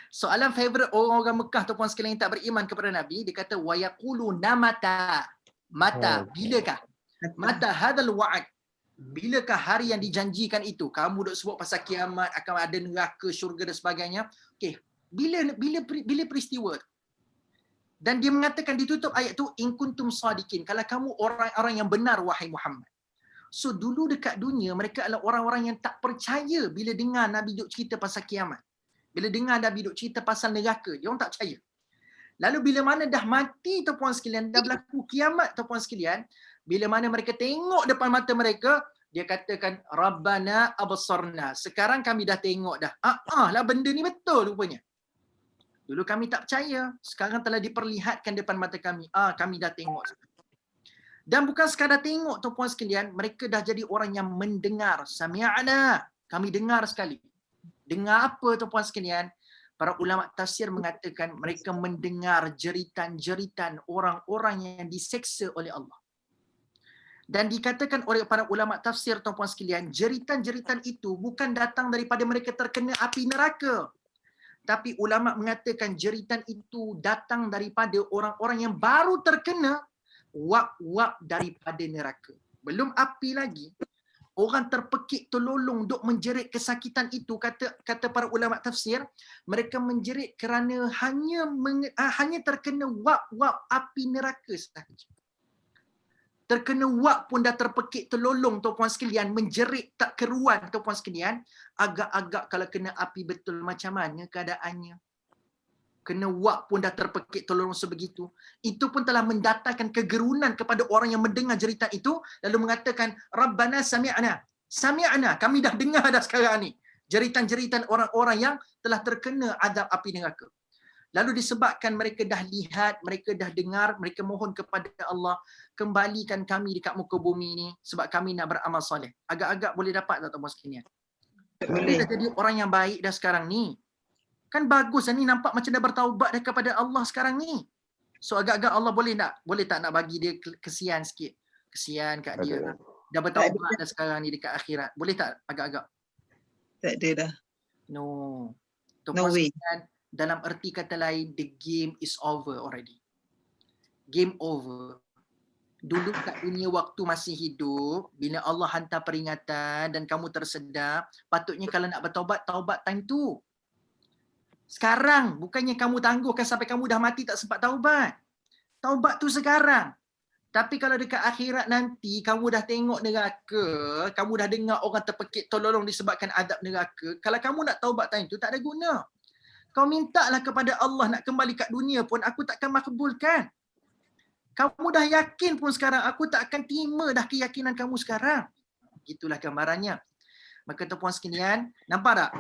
[SPEAKER 1] Soalan favorite orang-orang Mekah tu puan sekalian yang tak beriman kepada Nabi, dia kata wa yaquluna mata bilakah? Mata hadzal wa'd. Bilakah hari yang dijanjikan itu? Kamu duk sebut pasal kiamat, akan ada neraka, syurga dan sebagainya. Okey, bila peristiwa tu? Dan dia mengatakan ditutup ayat tu in kuntum sadiqin, kalau kamu orang-orang yang benar wahai Muhammad. So dulu dekat dunia mereka adalah orang-orang yang tak percaya bila dengar Nabi duk cerita pasal kiamat. Bila dengar Nabi duk cerita pasal neraka, dia orang tak percaya. Lalu bila mana dah mati tu puan sekalian, dah berlaku kiamat tu puan sekalian, bila mana mereka tengok depan mata mereka, dia katakan Rabbana absarna. Sekarang kami dah tengok dah. Lah benda ni betul rupanya. Dulu kami tak percaya, sekarang telah diperlihatkan depan mata kami. Kami dah tengok. Dan bukan sekadar tengok tu puan sekalian, mereka dah jadi orang yang mendengar. Sami'na. Kami dengar sekali. Dengar apa tu puan sekalian? Para ulama tafsir mengatakan mereka mendengar jeritan-jeritan orang-orang yang diseksa oleh Allah. Dan dikatakan oleh para ulama tafsir tuan-puan sekalian, jeritan-jeritan itu bukan datang daripada mereka terkena api neraka. Tapi ulama mengatakan jeritan itu datang daripada orang-orang yang baru terkena wap-wap daripada neraka. Belum api lagi. Orang terpekik terlolong duk menjerit kesakitan itu, kata para ulama tafsir, mereka menjerit kerana hanya terkena wap-wap api neraka sahaja. Terkena wap pun dah terpekik terlolong tuan-puan sekalian, menjerit tak keruan tuan-puan sekalian, agak-agak kalau kena api betul macam mana keadaannya. Kena wap pun dah terpekik terlolong sebegitu. Itu pun telah mendatangkan kegerunan kepada orang yang mendengar jeritan itu, lalu mengatakan Rabbana sami'na, kami dah dengar dah sekarang ni jeritan-jeritan orang-orang yang telah terkena azab api neraka. Lalu disebabkan mereka dah lihat, mereka dah dengar, mereka mohon kepada Allah, kembalikan kami dekat muka bumi ni sebab kami nak beramal soleh. Agak-agak boleh dapat tak tuan-puan sekalian? Boleh dah jadi orang yang baik dah sekarang ni. Kan bagus ni, nampak macam dah bertaubat dah kepada Allah sekarang ni. So agak-agak Allah boleh tak nak bagi dia kesian sikit? Kesian kat dia. Dah bertaubat dah sekarang ni dekat akhirat. Boleh tak agak-agak?
[SPEAKER 3] Tak ada dah.
[SPEAKER 1] No.
[SPEAKER 3] No way.
[SPEAKER 1] Dalam erti kata lain, the game is over already. Game over. Dulu kat dunia waktu masih hidup, bila Allah hantar peringatan dan kamu tersedar, patutnya kalau nak bertaubat, taubat time tu. Sekarang, bukannya kamu tangguhkan sampai kamu dah mati tak sempat taubat. Taubat tu sekarang. Tapi kalau dekat akhirat nanti, kamu dah tengok neraka, kamu dah dengar orang terpekik tolong disebabkan azab neraka, kalau kamu nak taubat time tu, tak ada guna. Kau mintalah kepada Allah nak kembali kat dunia pun, aku takkan makbulkan. Kamu dah yakin pun sekarang, aku tak akan terima dah keyakinan kamu sekarang. Itulah gambarannya. Maka tuan-puan sekalian, nampak tak?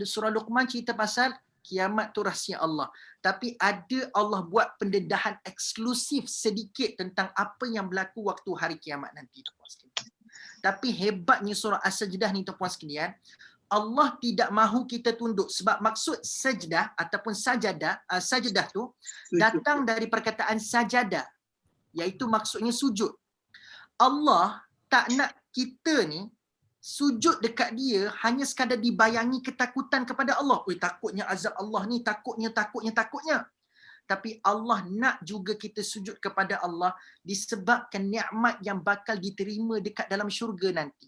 [SPEAKER 1] Surah Luqman cerita pasal kiamat tu rahsia Allah. Tapi ada Allah buat pendedahan eksklusif sedikit tentang apa yang berlaku waktu hari kiamat nanti, tuan-puan sekalian. Tapi hebatnya surah As-Sajdah ni, tuan-puan sekalian, Allah tidak mahu kita tunduk sebab maksud sajdah ataupun sajadah tu datang dari perkataan sajadah, iaitu maksudnya sujud. Allah tak nak kita ni sujud dekat dia hanya sekadar dibayangi ketakutan kepada Allah. Takutnya azab Allah ni, takutnya. Tapi Allah nak juga kita sujud kepada Allah disebabkan nikmat yang bakal diterima dekat dalam syurga nanti.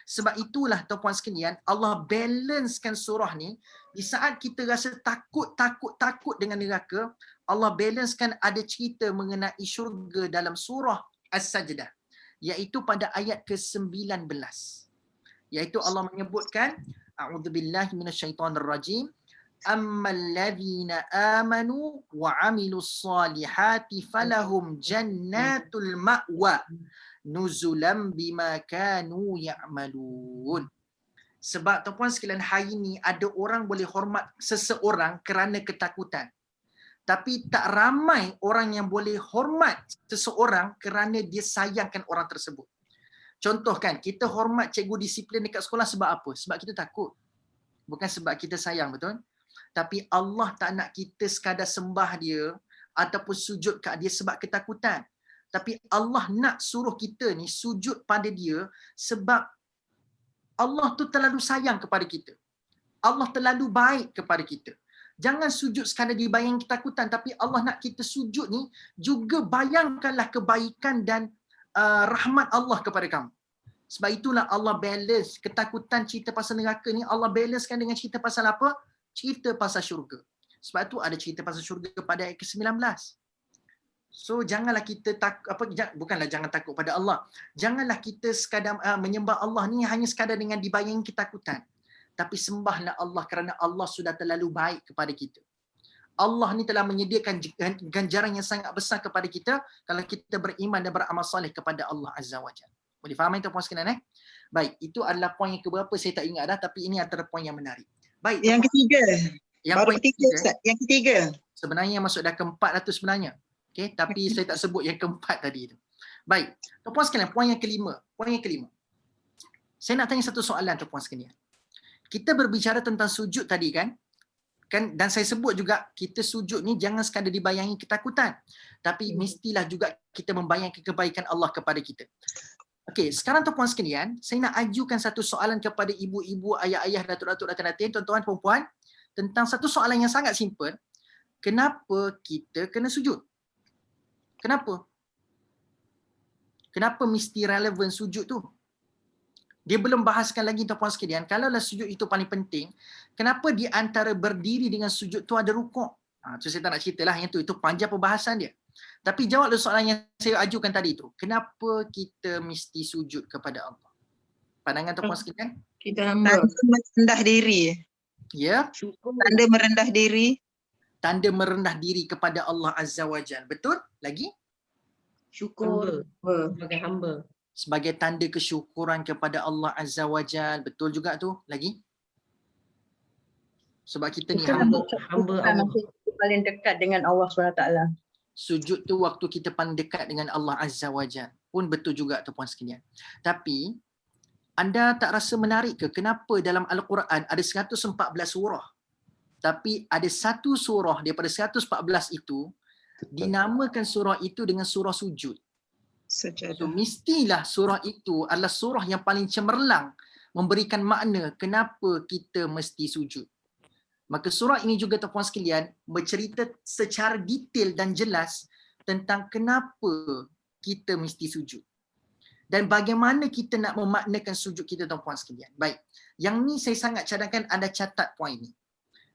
[SPEAKER 1] Sebab itulah tuan-puan sekalian, Allah balancekan surah ni. Di saat kita rasa takut dengan neraka, Allah balancekan ada cerita mengenai syurga dalam surah As-Sajdah, iaitu pada ayat ke-19. Iaitu Allah menyebutkan, a'udzubillahi minasyaitonirrajim, ammal ladzina amanu wa 'amilus solihati falahum jannatul ma'wa nuzulam bima kanu ya'malun. Sebab tuan-puan sekalian, hari ini ada orang boleh hormat seseorang kerana ketakutan. Tapi tak ramai orang yang boleh hormat seseorang kerana dia sayangkan orang tersebut. Contoh kan, kita hormat cikgu disiplin dekat sekolah sebab apa? Sebab kita takut. Bukan sebab kita sayang, betul? Tapi Allah tak nak kita sekadar sembah dia ataupun sujud kat dia sebab ketakutan. Tapi Allah nak suruh kita ni sujud pada dia sebab Allah tu terlalu sayang kepada kita. Allah terlalu baik kepada kita. Jangan sujud sekadar dibayang ketakutan, tapi Allah nak kita sujud ni juga bayangkanlah kebaikan dan rahmat Allah kepada kamu. Sebab itulah Allah balance ketakutan cerita pasal neraka ni, Allah balancekan dengan cerita pasal apa? Cerita pasal syurga. Sebab tu ada cerita pasal syurga pada ayat ke-19. So janganlah kita bukanlah jangan takut pada Allah. Janganlah kita sekadar menyembah Allah ni hanya sekadar dengan dibayangi ketakutan. Tapi sembahlah Allah kerana Allah sudah terlalu baik kepada kita. Allah ni telah menyediakan ganjaran yang sangat besar kepada kita kalau kita beriman dan beramal soleh kepada Allah Azza wa Jalla. Boleh faham itu puan sekalian? Baik, itu adalah poin yang keberapa saya tak ingat dah, tapi ini antara poin yang menarik. Baik.
[SPEAKER 3] Yang ketiga.
[SPEAKER 1] Yang
[SPEAKER 3] Baru
[SPEAKER 1] poin
[SPEAKER 3] ketiga, Ustaz. Yang ketiga.
[SPEAKER 1] Sebenarnya yang masuk dah keempat dah tu sebenarnya. Okey, tapi saya tak sebut yang keempat tadi tu. Baik. Tuan-puan sekalian, poin yang kelima. Poin yang kelima. Saya nak tanya satu soalan tuan-puan sekalian. Kita berbicara tentang sujud tadi kan? Dan saya sebut juga kita sujud ni jangan sekadar dibayangi ketakutan, tapi mestilah juga kita membayangkan kebaikan Allah kepada kita. Okey, sekarang tuan-puan sekalian, saya nak ajukan satu soalan kepada ibu-ibu, ayah-ayah, datuk-datuk, datin-datin, tuan-tuan, puan-puan, tentang satu soalan yang sangat simple. Kenapa kita kena sujud? Kenapa? Kenapa mesti relevan sujud tu? Dia belum bahaskan lagi tuan-puan sekalian, kalaulah sujud itu paling penting, kenapa di antara berdiri dengan sujud tu ada rukuk? Tu saya tak nak ceritalah, yang tu itu panjang perbahasan dia. Tapi jawablah soalan yang saya ajukan tadi tu. Kenapa kita mesti sujud kepada Allah? Pandangan tuan-puan sekalian?
[SPEAKER 2] Kita hamba.
[SPEAKER 3] Tanda merendah diri.
[SPEAKER 1] Ya,
[SPEAKER 2] Syukur.
[SPEAKER 3] Tanda merendah diri.
[SPEAKER 1] tanda merendah diri kepada Allah Azza wa Jalla. Betul? Lagi?
[SPEAKER 2] Syukur. Sebagai hamba.
[SPEAKER 1] Sebagai tanda kesyukuran kepada Allah Azza wa Jalla. Betul juga tu. Lagi? Sebab kita ni hamba.
[SPEAKER 2] Hamba Allah.
[SPEAKER 3] Paling dekat dengan Allah SWT.
[SPEAKER 1] Sujud tu waktu kita paling dekat dengan Allah Azza wa Jalla. Pun betul juga tu puan sekalian. Tapi anda tak rasa menarik ke kenapa dalam Al-Quran ada 114 surah, tapi ada satu surah daripada 114 itu dinamakan surah itu dengan surah sujud. So, mestilah surah itu adalah surah yang paling cemerlang memberikan makna kenapa kita mesti sujud. Maka surah ini juga tuan-puan sekalian bercerita secara detail dan jelas tentang kenapa kita mesti sujud. Dan bagaimana kita nak memaknakan sujud kita tuan-puan sekalian. Baik, yang ni saya sangat cadangkan anda catat poin ni.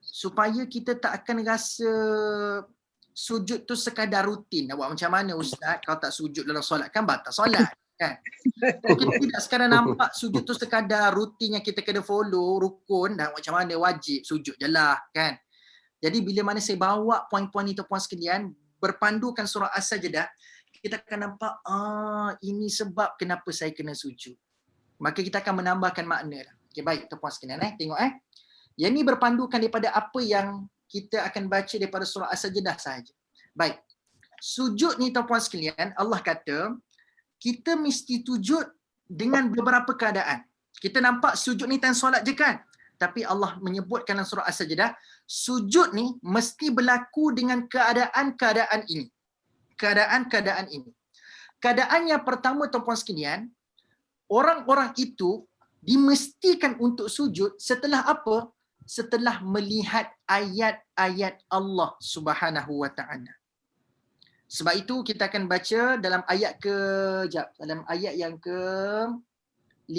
[SPEAKER 1] Supaya kita tak akan rasa sujud tu sekadar rutin. Nak buat macam mana Ustaz kalau tak sujud dalam solat? Kan batal solat. Kan? Kita tidak sekadar nampak sujud tu sekadar rutin yang kita kena follow, rukun, dan macam mana wajib sujud je lah. Kan? Jadi bila mana saya bawa poin-poin ni tuan-puan sekalian, berpandukan surah As-Sajdah, kita akan nampak, ini sebab kenapa saya kena sujud. Maka kita akan menambahkan makna lah. Okay, baik tuan-puan sekalian. Tengok Yang ni berpandukan daripada apa yang kita akan baca daripada surah As-Sajdah sahaja. Baik. Sujud ni tuan-puan sekalian, Allah kata, kita mesti sujud dengan beberapa keadaan. Kita nampak sujud ni time solat je kan? Tapi Allah menyebutkan dalam surah As-Sajdah, sujud ni mesti berlaku dengan keadaan-keadaan ini. Keadaan-keadaan ini. Keadaan yang pertama tuan-puan sekalian, orang-orang itu dimestikan untuk sujud setelah apa? Setelah melihat ayat-ayat Allah Subhanahu wa taala. Sebab itu kita akan baca dalam ayat dalam ayat yang ke-15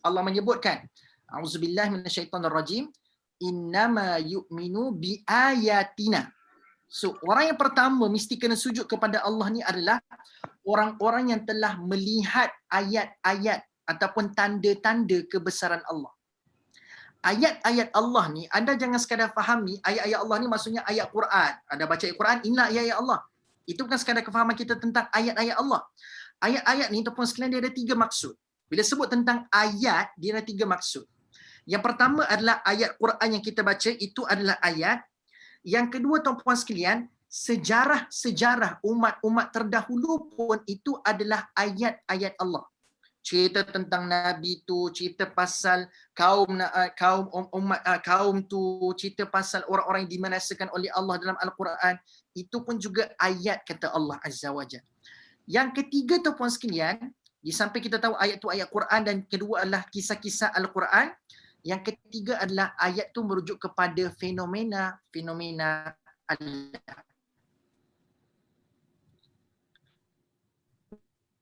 [SPEAKER 1] Allah menyebutkan, A'udzubillahi minasyaitonirrajim, innama yu'minu biayatina. So, orang yang pertama mesti kena sujud kepada Allah ni adalah orang-orang yang telah melihat ayat-ayat ataupun tanda-tanda kebesaran Allah. Ayat-ayat Allah ni, anda jangan sekadar fahami ayat-ayat Allah ni maksudnya ayat Quran. Anda baca ayat Quran, inilah ayat-ayat Allah. Itu bukan sekadar kefahaman kita tentang ayat-ayat Allah. Ayat-ayat ni tuan-puan sekalian dia ada 3 maksud. Bila sebut tentang ayat, dia ada 3 maksud. Yang pertama adalah ayat Quran yang kita baca, itu adalah ayat. Yang kedua, tuan-puan sekalian, sejarah-sejarah umat-umat terdahulu pun itu adalah ayat-ayat Allah. Cerita tentang Nabi tu, cerita pasal kaum tu, cerita pasal orang-orang yang dimanasakan oleh Allah dalam Al-Quran, itu pun juga ayat kata Allah Azza wa Jalla. Yang ketiga, tuan-puan sekalian, di samping kita tahu ayat tu ayat Quran dan kedua adalah kisah-kisah Al-Quran, yang ketiga adalah ayat tu merujuk kepada fenomena Allah.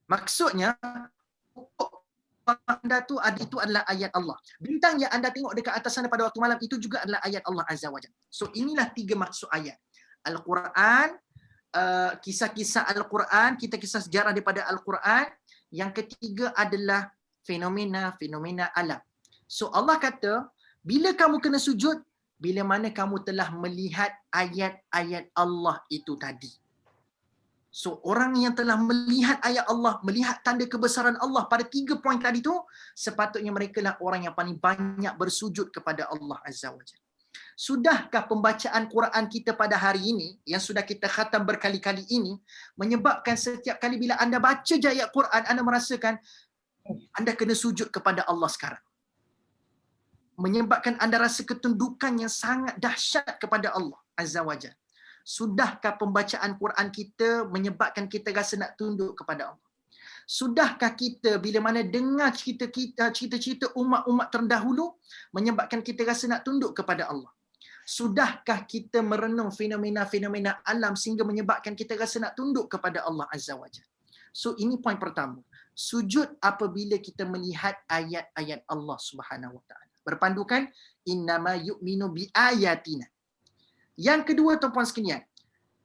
[SPEAKER 1] Maksudnya anda tu itu adalah ayat Allah. Bintang yang anda tengok dekat atas sana pada waktu malam itu juga adalah ayat Allah Azza wa Jalla. So inilah 3 maksud ayat. Al-Quran, kisah-kisah Al-Quran, kisah sejarah daripada Al-Quran. Yang ketiga adalah fenomena alam. So Allah kata, bila kamu kena sujud, bila mana kamu telah melihat ayat-ayat Allah itu tadi. So orang yang telah melihat ayat Allah, melihat tanda kebesaran Allah pada 3 poin tadi tu, sepatutnya mereka lah orang yang paling banyak bersujud kepada Allah Azza wa Jalla. Sudahkah pembacaan Quran kita pada hari ini, yang sudah kita khatam berkali-kali ini, menyebabkan setiap kali bila anda baca je ayat Quran, anda merasakan anda kena sujud kepada Allah sekarang. Menyebabkan anda rasa ketundukan yang sangat dahsyat kepada Allah Azza wa Jalla. Sudahkah pembacaan Quran kita menyebabkan kita rasa nak tunduk kepada Allah? Sudahkah kita bila mana dengar cerita-cerita umat-umat terdahulu menyebabkan kita rasa nak tunduk kepada Allah? Sudahkah kita merenung fenomena-fenomena alam sehingga menyebabkan kita rasa nak tunduk kepada Allah Azza wa Jalla? So ini poin pertama. Sujud apabila kita melihat ayat-ayat Allah Subhanahu wa taala. Berpandukan innama yu'minu bi ayatina. Yang kedua, tuan-puan sekalian,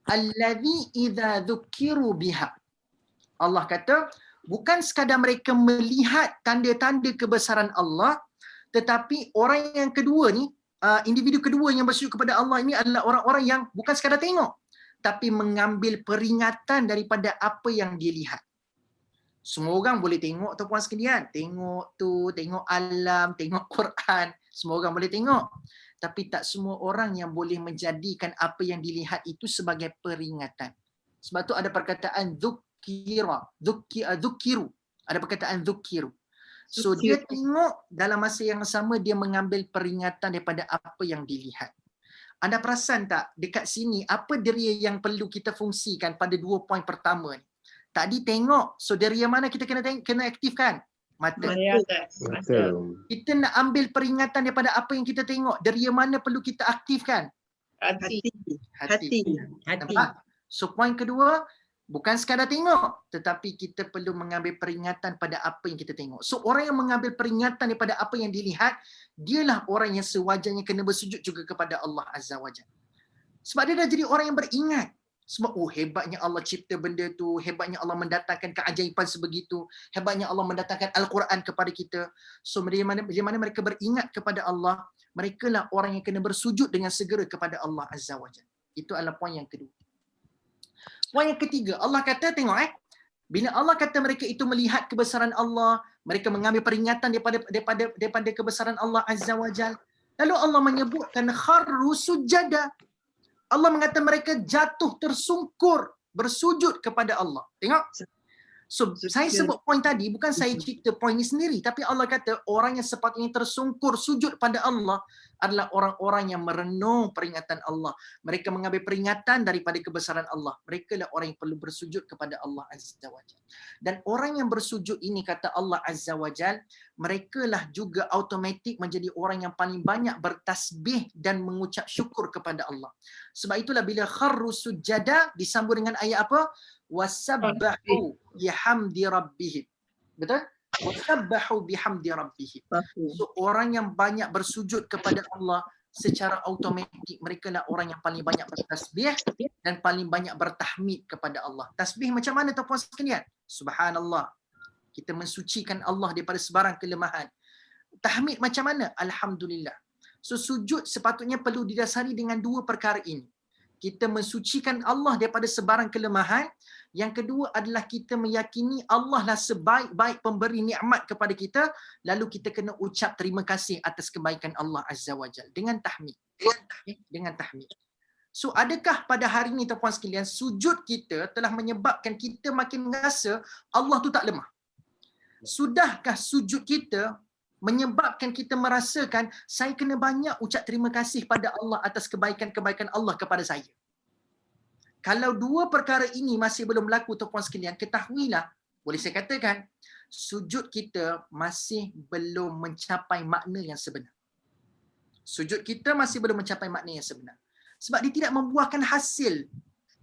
[SPEAKER 1] allazi idza dzukiru biha. Allah kata, bukan sekadar mereka melihat tanda-tanda kebesaran Allah, tetapi orang yang kedua ni, individu kedua yang bersujud kepada Allah ini adalah orang-orang yang bukan sekadar tengok, tapi mengambil peringatan daripada apa yang dia lihat. Semua orang boleh tengok, tuan-puan sekalian. Tengok tu, tengok alam, tengok Quran. Semua orang boleh tengok. Tapi tak semua orang yang boleh menjadikan apa yang dilihat itu sebagai peringatan. Sebab tu ada perkataan dzukiru. Ada perkataan dzukiru. So dia tengok, dalam masa yang sama dia mengambil peringatan daripada apa yang dilihat. Anda perasan tak dekat sini apa deria yang perlu kita fungsikan pada 2 poin pertama ni? Tadi tengok, so deria mana kita kena aktifkan? Mata. Kita nak ambil peringatan daripada apa yang kita tengok. Deria mana perlu kita aktifkan?
[SPEAKER 3] Hati.
[SPEAKER 1] Nampak? So poin kedua, bukan sekadar tengok, tetapi kita perlu mengambil peringatan pada apa yang kita tengok. So orang yang mengambil peringatan daripada apa yang dilihat, dialah orang yang sewajarnya kena bersujud juga kepada Allah Azza wa Jalla. Sebab dia dah jadi orang yang beringat. Sebab hebatnya Allah cipta benda tu, hebatnya Allah mendatangkan keajaiban sebegitu, hebatnya Allah mendatangkan Al-Quran kepada kita. So bila mana mereka beringat kepada Allah, mereka lah orang yang kena bersujud dengan segera kepada Allah Azza wa Jalla. Itu adalah poin yang kedua. Poin yang ketiga, Allah kata, tengok bila Allah kata mereka itu melihat kebesaran Allah, mereka mengambil peringatan daripada kebesaran Allah Azza wa Jalla. Lalu Allah menyebutkan kharru sujada. Allah mengatakan mereka jatuh tersungkur bersujud kepada Allah. Tengok. So saya sebut poin tadi, bukan saya cerita poin ini sendiri, tapi Allah kata orang yang sepatutnya tersungkur sujud pada Allah adalah orang-orang yang merenung peringatan Allah. Mereka mengambil peringatan daripada kebesaran Allah. Mereka lah orang yang perlu bersujud kepada Allah Azza wa Jalla. Dan orang yang bersujud ini, kata Allah Azza wa Jalla, mereka lah juga automatik menjadi orang yang paling banyak bertasbih dan mengucap syukur kepada Allah. Sebab itulah bila kharru sujada disambung dengan ayat apa? Wasabbahu bihamdi rabbihim. Betul? Wasabbahu bihamdi rabbihim. So orang yang banyak bersujud kepada Allah secara automatik, mereka lah orang yang paling banyak bertasbih dan paling banyak bertahmid kepada Allah. Tasbih macam mana tuan-puan sekalian? Subhanallah. Kita mensucikan Allah daripada sebarang kelemahan. Tahmid macam mana? Alhamdulillah. So sujud sepatutnya perlu didasari dengan 2 perkara ini. kita mensucikan Allah daripada sebarang kelemahan. Yang kedua adalah kita meyakini Allah lah sebaik-baik pemberi nikmat kepada kita, lalu kita kena ucap terima kasih atas kebaikan Allah Azza wa Jalla dengan tahmid. Okay? Dengan tahmid. So adakah pada hari ini tuan-puan sekalian, sujud kita telah menyebabkan kita makin rasa Allah tu tak lemah? Sudahkah sujud kita menyebabkan kita merasakan saya kena banyak ucap terima kasih pada Allah atas kebaikan-kebaikan Allah kepada saya? Kalau dua perkara ini masih belum berlaku tuan-puan sekalian, ketahuilah, boleh saya katakan, sujud kita masih belum mencapai makna yang sebenar. Sujud kita masih belum mencapai makna yang sebenar. Sebab dia tidak membuahkan hasil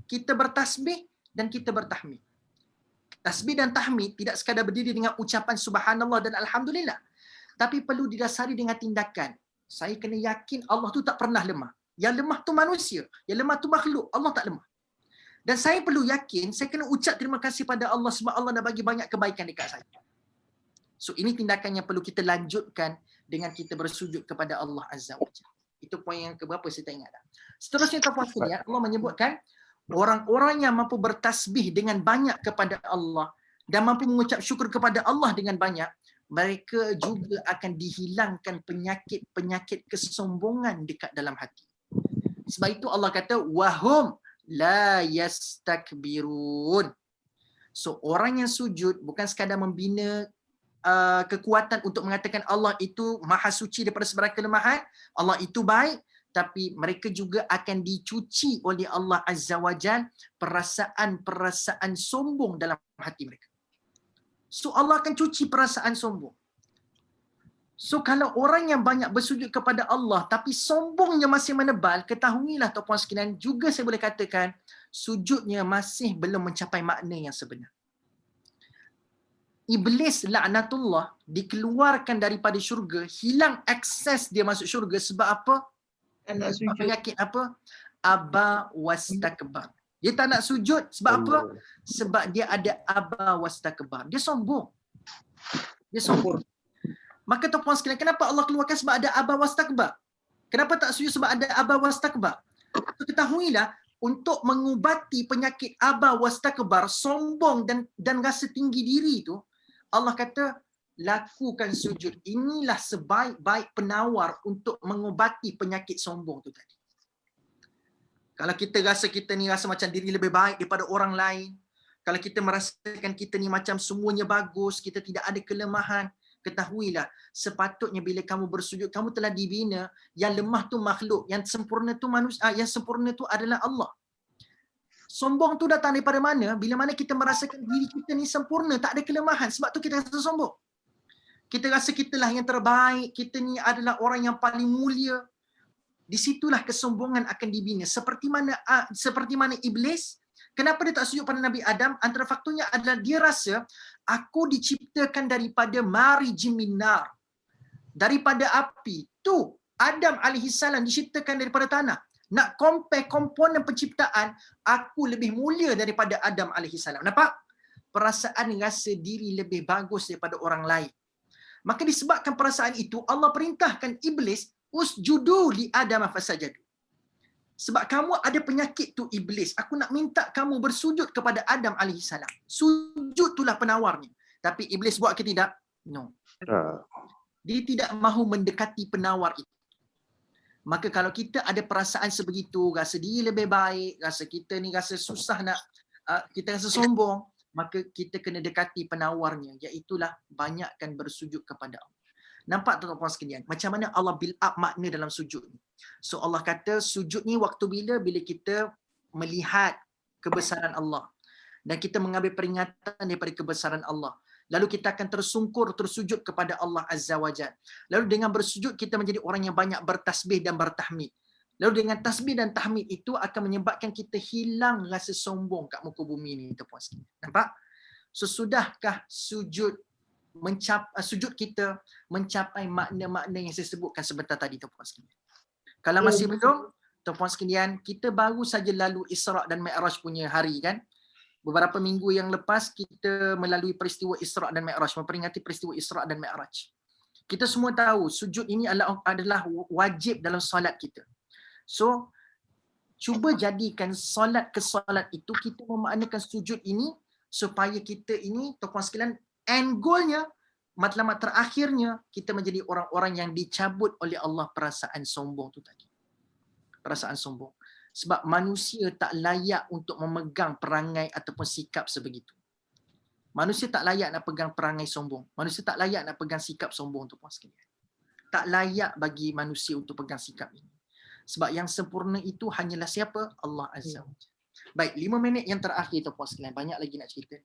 [SPEAKER 1] kita bertasbih dan kita bertahmid. Tasbih dan tahmid tidak sekadar berdiri dengan ucapan subhanallah dan alhamdulillah, tapi perlu didasari dengan tindakan. Saya kena yakin Allah tu tak pernah lemah. Yang lemah tu manusia, yang lemah tu makhluk. Allah tak lemah. Dan saya perlu yakin, saya kena ucap terima kasih pada Allah sebab Allah dah bagi banyak kebaikan dekat saya. So ini tindakan yang perlu kita lanjutkan dengan kita bersujud kepada Allah Azza wa Jalla. Itu poin yang keberapa saya tak ingat dah. Seterusnya tuan-puan sekalian, Allah menyebutkan orang-orang yang mampu bertasbih dengan banyak kepada Allah dan mampu mengucap syukur kepada Allah dengan banyak, mereka juga akan dihilangkan penyakit-penyakit kesombongan dekat dalam hati. Sebab itu Allah kata wahum la yastakbirun. So orang yang sujud bukan sekadar membina kekuatan untuk mengatakan Allah itu maha suci daripada sebarang kelemahan, Allah itu baik, tapi mereka juga akan dicuci oleh Allah Azza wa Jalla perasaan-perasaan sombong dalam hati mereka. So Allah akan cuci perasaan sombong. So kalau orang yang banyak bersujud kepada Allah tapi sombongnya masih menebal, ketahuilah tuan-puan sekalian, juga saya boleh katakan sujudnya masih belum mencapai makna yang sebenar. Iblis laknatullah dikeluarkan daripada syurga, hilang akses dia masuk syurga sebab apa? Sebab penyakit apa? Aba wastakbar. Dia tak nak sujud sebab apa? Sebab dia ada aba wastakbar. Dia sombong. Dia sombong. Maka tuan-puan sekalian, kenapa Allah keluarkan sebab ada aba wastakbar? Kenapa tak sujud sebab ada aba wastakbar? So, ketahuilah, untuk mengubati penyakit aba wastakbar, sombong dan rasa tinggi diri itu, Allah kata, lakukan sujud. Inilah sebaik-baik penawar untuk mengubati penyakit sombong tu tadi. Kalau kita rasa kita ni rasa macam diri lebih baik daripada orang lain, kalau kita merasakan kita ni macam semuanya bagus, kita tidak ada kelemahan, ketahuilah sepatutnya bila kamu bersujud, kamu telah dibina, yang lemah tu makhluk, yang sempurna tu manusia, yang sempurna tu adalah Allah. Sombong tu datang daripada mana? Bila mana kita merasakan diri kita ni sempurna, tak ada kelemahan, sebab tu kita rasa sombong. Kita rasa kitalah yang terbaik, kita ni adalah orang yang paling mulia. Di situlah kesombongan akan dibina. Seperti mana iblis, kenapa dia tak sujud pada Nabi Adam? Antara faktornya adalah dia rasa aku diciptakan daripada marijim minar, daripada api. Tu Adam alaihissalam diciptakan daripada tanah. Nak compare komponen penciptaan, aku lebih mulia daripada Adam alaihissalam. Nampak? Perasaan rasa diri lebih bagus daripada orang lain. Maka disebabkan perasaan itu, Allah perintahkan iblis, usjudu li Adam fasajadu. Sebab kamu ada penyakit tu iblis, aku nak minta kamu bersujud kepada Adam alaihissalam. Sujud itulah penawarnya. Tapi iblis buat ke tidak? No. Dia tidak mahu mendekati penawar itu. Maka kalau kita ada perasaan sebegitu, rasa diri lebih baik, rasa kita ni rasa susah nak, kita rasa sombong, maka kita kena dekati penawarnya, iaitulah banyakkan bersujud kepada Allah. Nampak tuan-tuan sekalian, macam mana Allah build up makna dalam sujud ni. So Allah kata sujud ni waktu bila kita melihat kebesaran Allah dan kita mengambil peringatan daripada kebesaran Allah. Lalu kita akan tersungkur, tersujud kepada Allah Azza wa Jalla. Lalu dengan bersujud kita menjadi orang yang banyak bertasbih dan bertahmid. Lalu dengan tasbih dan tahmid itu akan menyebabkan kita hilang rasa sombong kat muka bumi ni, tuan-puan sekalian. Nampak? Sesudahkah sujud kita mencapai makna-makna yang saya sebutkan sebentar tadi, tuan-puan sekalian? Kalau masih belum, tuan-puan sekalian, kita baru saja lalu Isra' dan Mi'raj punya hari kan? Beberapa minggu yang lepas kita melalui peristiwa Isra' dan Mi'raj, memperingati peristiwa Isra' dan Mi'raj. Kita semua tahu sujud ini adalah wajib dalam solat kita. So, Cuba jadikan solat ke solat itu kita memaknakan sujud ini supaya kita ini, tuan-tuan sekalian, end goalnya, matlamat terakhirnya, kita menjadi orang-orang yang dicabut oleh Allah perasaan sombong tu tadi. Perasaan sombong. Sebab manusia tak layak untuk memegang perangai ataupun sikap sebegitu. Manusia tak layak nak pegang perangai sombong. Manusia tak layak nak pegang sikap sombong, tuan-tuan sekalian. Tak layak bagi manusia untuk pegang sikap ini. Sebab yang sempurna itu hanyalah siapa? Allah Azza wa Jalla. Baik, 5 minit yang terakhir tuan-puan sekalian. Banyak lagi nak cerita.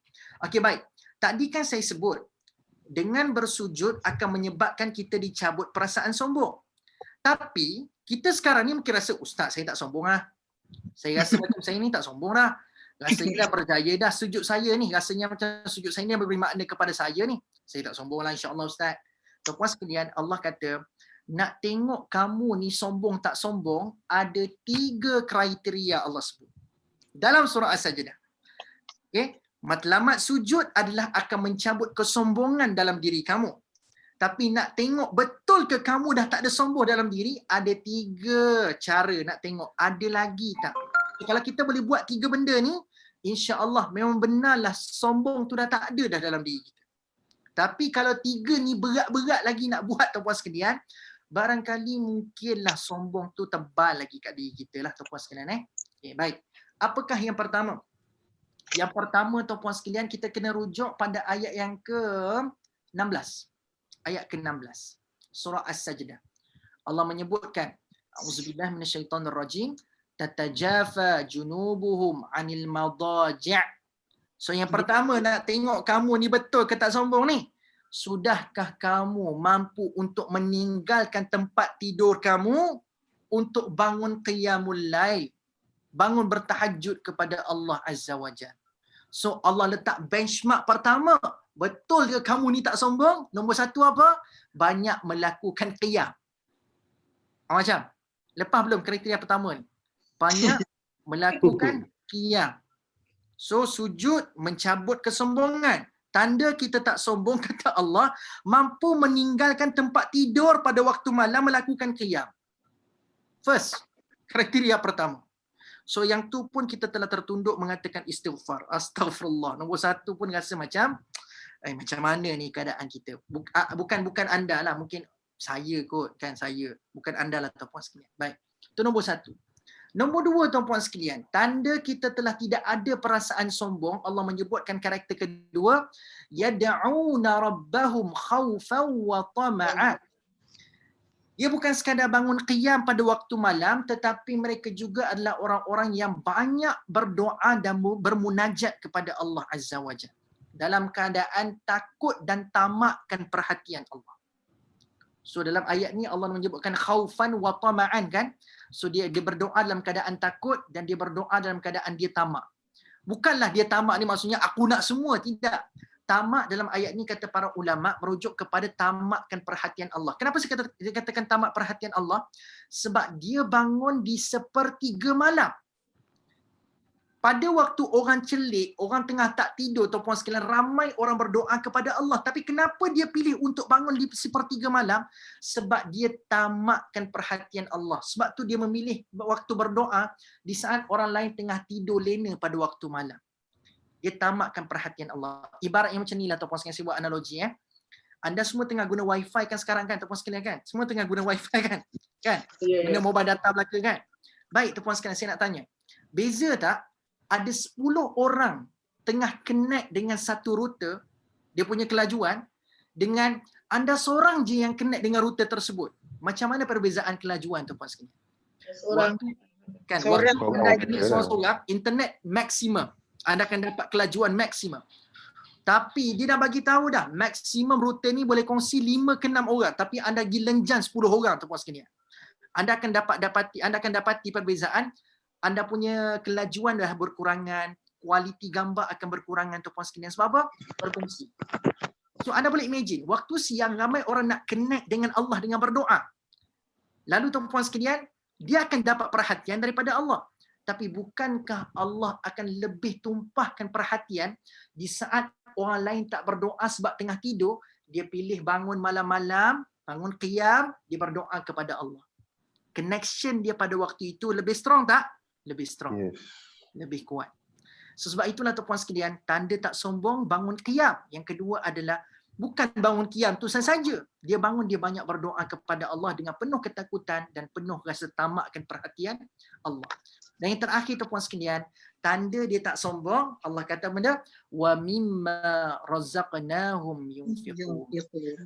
[SPEAKER 1] Okey, baik. Tadi kan saya sebut, dengan bersujud akan menyebabkan kita dicabut perasaan sombong. Tapi, kita sekarang ni mungkin rasa, Ustaz, saya tak sombong lah. Saya rasa macam saya ni tak sombong dah. Rasanya dah berjaya dah sujud saya ni. Rasanya macam sujud saya ni memberi makna kepada saya ni. Saya tak sombong lah, insyaAllah Ustaz. Tuan-puan sekalian, Allah kata, nak tengok kamu ni sombong tak sombong, ada 3 kriteria Allah sebut. Dalam surah As-Sajdah. Okay? Matlamat sujud adalah akan mencabut kesombongan dalam diri kamu. Tapi nak tengok betul ke kamu dah tak ada sombong dalam diri, ada 3 cara nak tengok. Ada lagi tak? Kalau kita boleh buat 3 benda ni, insya-Allah memang benarlah sombong tu dah tak ada dah dalam diri kita. Tapi kalau 3 ni berat-berat lagi nak buat, tuan-puan sekalian, barangkali mungkinlah sombong tu tebal lagi kat diri kita lah, tuan-puan sekalian. Okay, baik. Apakah yang pertama? Yang pertama, tuan-puan sekalian, kita kena rujuk pada ayat yang ke-16. Ayat ke-16. Surah As-Sajdah. Allah menyebutkan, A'udzubillahi minasyaitonirrajim, tatajafa junubuhum 'anil madaji'. So yang pertama nak tengok kamu ni betul ke tak sombong ni. Sudahkah kamu mampu untuk meninggalkan tempat tidur kamu untuk bangun qiyamul lail, bangun bertahajud kepada Allah Azza wa Jalla. So Allah letak benchmark pertama, betul ke kamu ni tak sombong? Nombor 1 apa? Banyak melakukan qiyam. Macam lepas belum kriteria pertama ni? Banyak melakukan qiyam. So sujud mencabut kesombongan. Tanda kita tak sombong, kata Allah, mampu meninggalkan tempat tidur pada waktu malam melakukan qiyam. First, kriteria pertama. So yang tu pun kita telah tertunduk mengatakan istighfar. Astaghfirullah. Nombor 1 pun rasa macam, macam mana ni keadaan kita. Bukan anda lah, mungkin saya kot kan, saya. Bukan anda lah tuan-puan sekalian. Baik, itu nombor 1. Nombor 2, tuan-puan sekalian, tanda kita telah tidak ada perasaan sombong, Allah menyebutkan karakter kedua, yad'una rabbahum khaufan wa tama'a. Dia bukan sekadar bangun qiyam pada waktu malam, tetapi mereka juga adalah orang-orang yang banyak berdoa dan bermunajat kepada Allah Azza wa Jalla, dalam keadaan takut dan tamakkan perhatian Allah. So dalam ayat ni Allah menyebutkan khaufan wa tama'an kan. So dia berdoa dalam keadaan takut dan dia berdoa dalam keadaan dia tamak. Bukanlah dia tamak ni maksudnya aku nak semua, tidak. Tamak dalam ayat ni kata para ulama merujuk kepada tamakkan perhatian Allah. Kenapa saya katakan tamak perhatian Allah? Sebab dia bangun di 1/3 malam. Pada waktu orang celik, orang tengah tak tidur, tuan-puan sekalian, ramai orang berdoa kepada Allah. Tapi kenapa dia pilih untuk bangun di 1/3 malam? Sebab dia tamakkan perhatian Allah. Sebab tu dia memilih waktu berdoa di saat orang lain tengah tidur lena pada waktu malam. Dia tamakkan perhatian Allah. Ibarat yang macam ni lah, tuan-puan sekalian, saya buat analogi. Anda semua tengah guna wifi kan sekarang kan, tuan-puan sekalian kan? Semua tengah guna wifi kan? Guna mobile data belaka kan? Baik, tuan-puan sekalian, saya nak tanya. Beza tak? Ada 10 orang tengah connect dengan satu router, dia punya kelajuan, dengan anda seorang je yang connect dengan router tersebut. Macam mana perbezaan kelajuan, tuan-puan sekalian?
[SPEAKER 3] Seorang.
[SPEAKER 1] Kan,
[SPEAKER 3] Seorang.
[SPEAKER 1] waktu internet maksimum. Anda akan dapat kelajuan maksimum. Tapi dia dah bagi tahu dah, maksimum router ni boleh kongsi 5 ke 6 orang, tapi anda pergi lenjan 10 orang, tuan-puan sekalian. Anda akan dapati perbezaan. Anda punya kelajuan dah berkurangan, kualiti gambar akan berkurangan, tuan-puan sekalian. Sebab apa? Berkongsi. So anda boleh imagine, waktu siang ramai orang nak connect dengan Allah dengan berdoa. Lalu tuan-puan sekalian, dia akan dapat perhatian daripada Allah. Tapi bukankah Allah akan lebih tumpahkan perhatian di saat orang lain tak berdoa sebab tengah tidur, dia pilih bangun malam-malam, bangun qiyam, dia berdoa kepada Allah. Connection dia pada waktu itu lebih strong tak? lebih strong,
[SPEAKER 4] Yes.
[SPEAKER 1] lebih kuat. So, sebab itulah tuan-puan sekalian, tanda tak sombong bangun qiyam. Yang kedua adalah bukan bangun qiyam tu saja. Dia bangun, dia banyak berdoa kepada Allah dengan penuh ketakutan dan penuh rasa tamakkan perhatian Allah. Dan yang terakhir tuan-puan sekalian, tanda dia tak sombong, Allah kata benda wa mimma razaqnahum yunfiqun.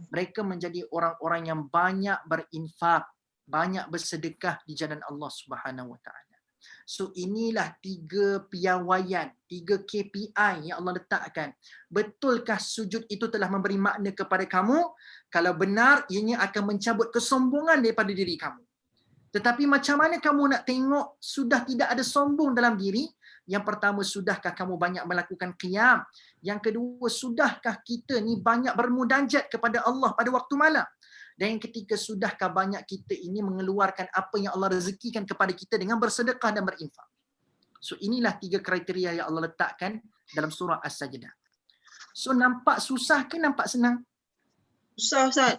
[SPEAKER 1] Mereka menjadi orang-orang yang banyak berinfak, banyak bersedekah di jalan Allah Subhanahu Wa Taala. So inilah 3 piawaian, 3 KPI yang Allah letakkan. Betulkah sujud itu telah memberi makna kepada kamu? Kalau benar, ianya akan mencabut kesombongan daripada diri kamu. Tetapi macam mana kamu nak tengok sudah tidak ada sombong dalam diri? Yang pertama, sudahkah kamu banyak melakukan qiyam? Yang kedua, sudahkah kita ni banyak bermunajat kepada Allah pada waktu malam? Dan yang ketiga, sudahkah banyak kita ini mengeluarkan apa yang Allah rezekikan kepada kita dengan bersedekah dan berinfak? So inilah 3 kriteria yang Allah letakkan dalam surah As-Sajdah. So nampak susah ke nampak senang?
[SPEAKER 3] Susah Ustaz.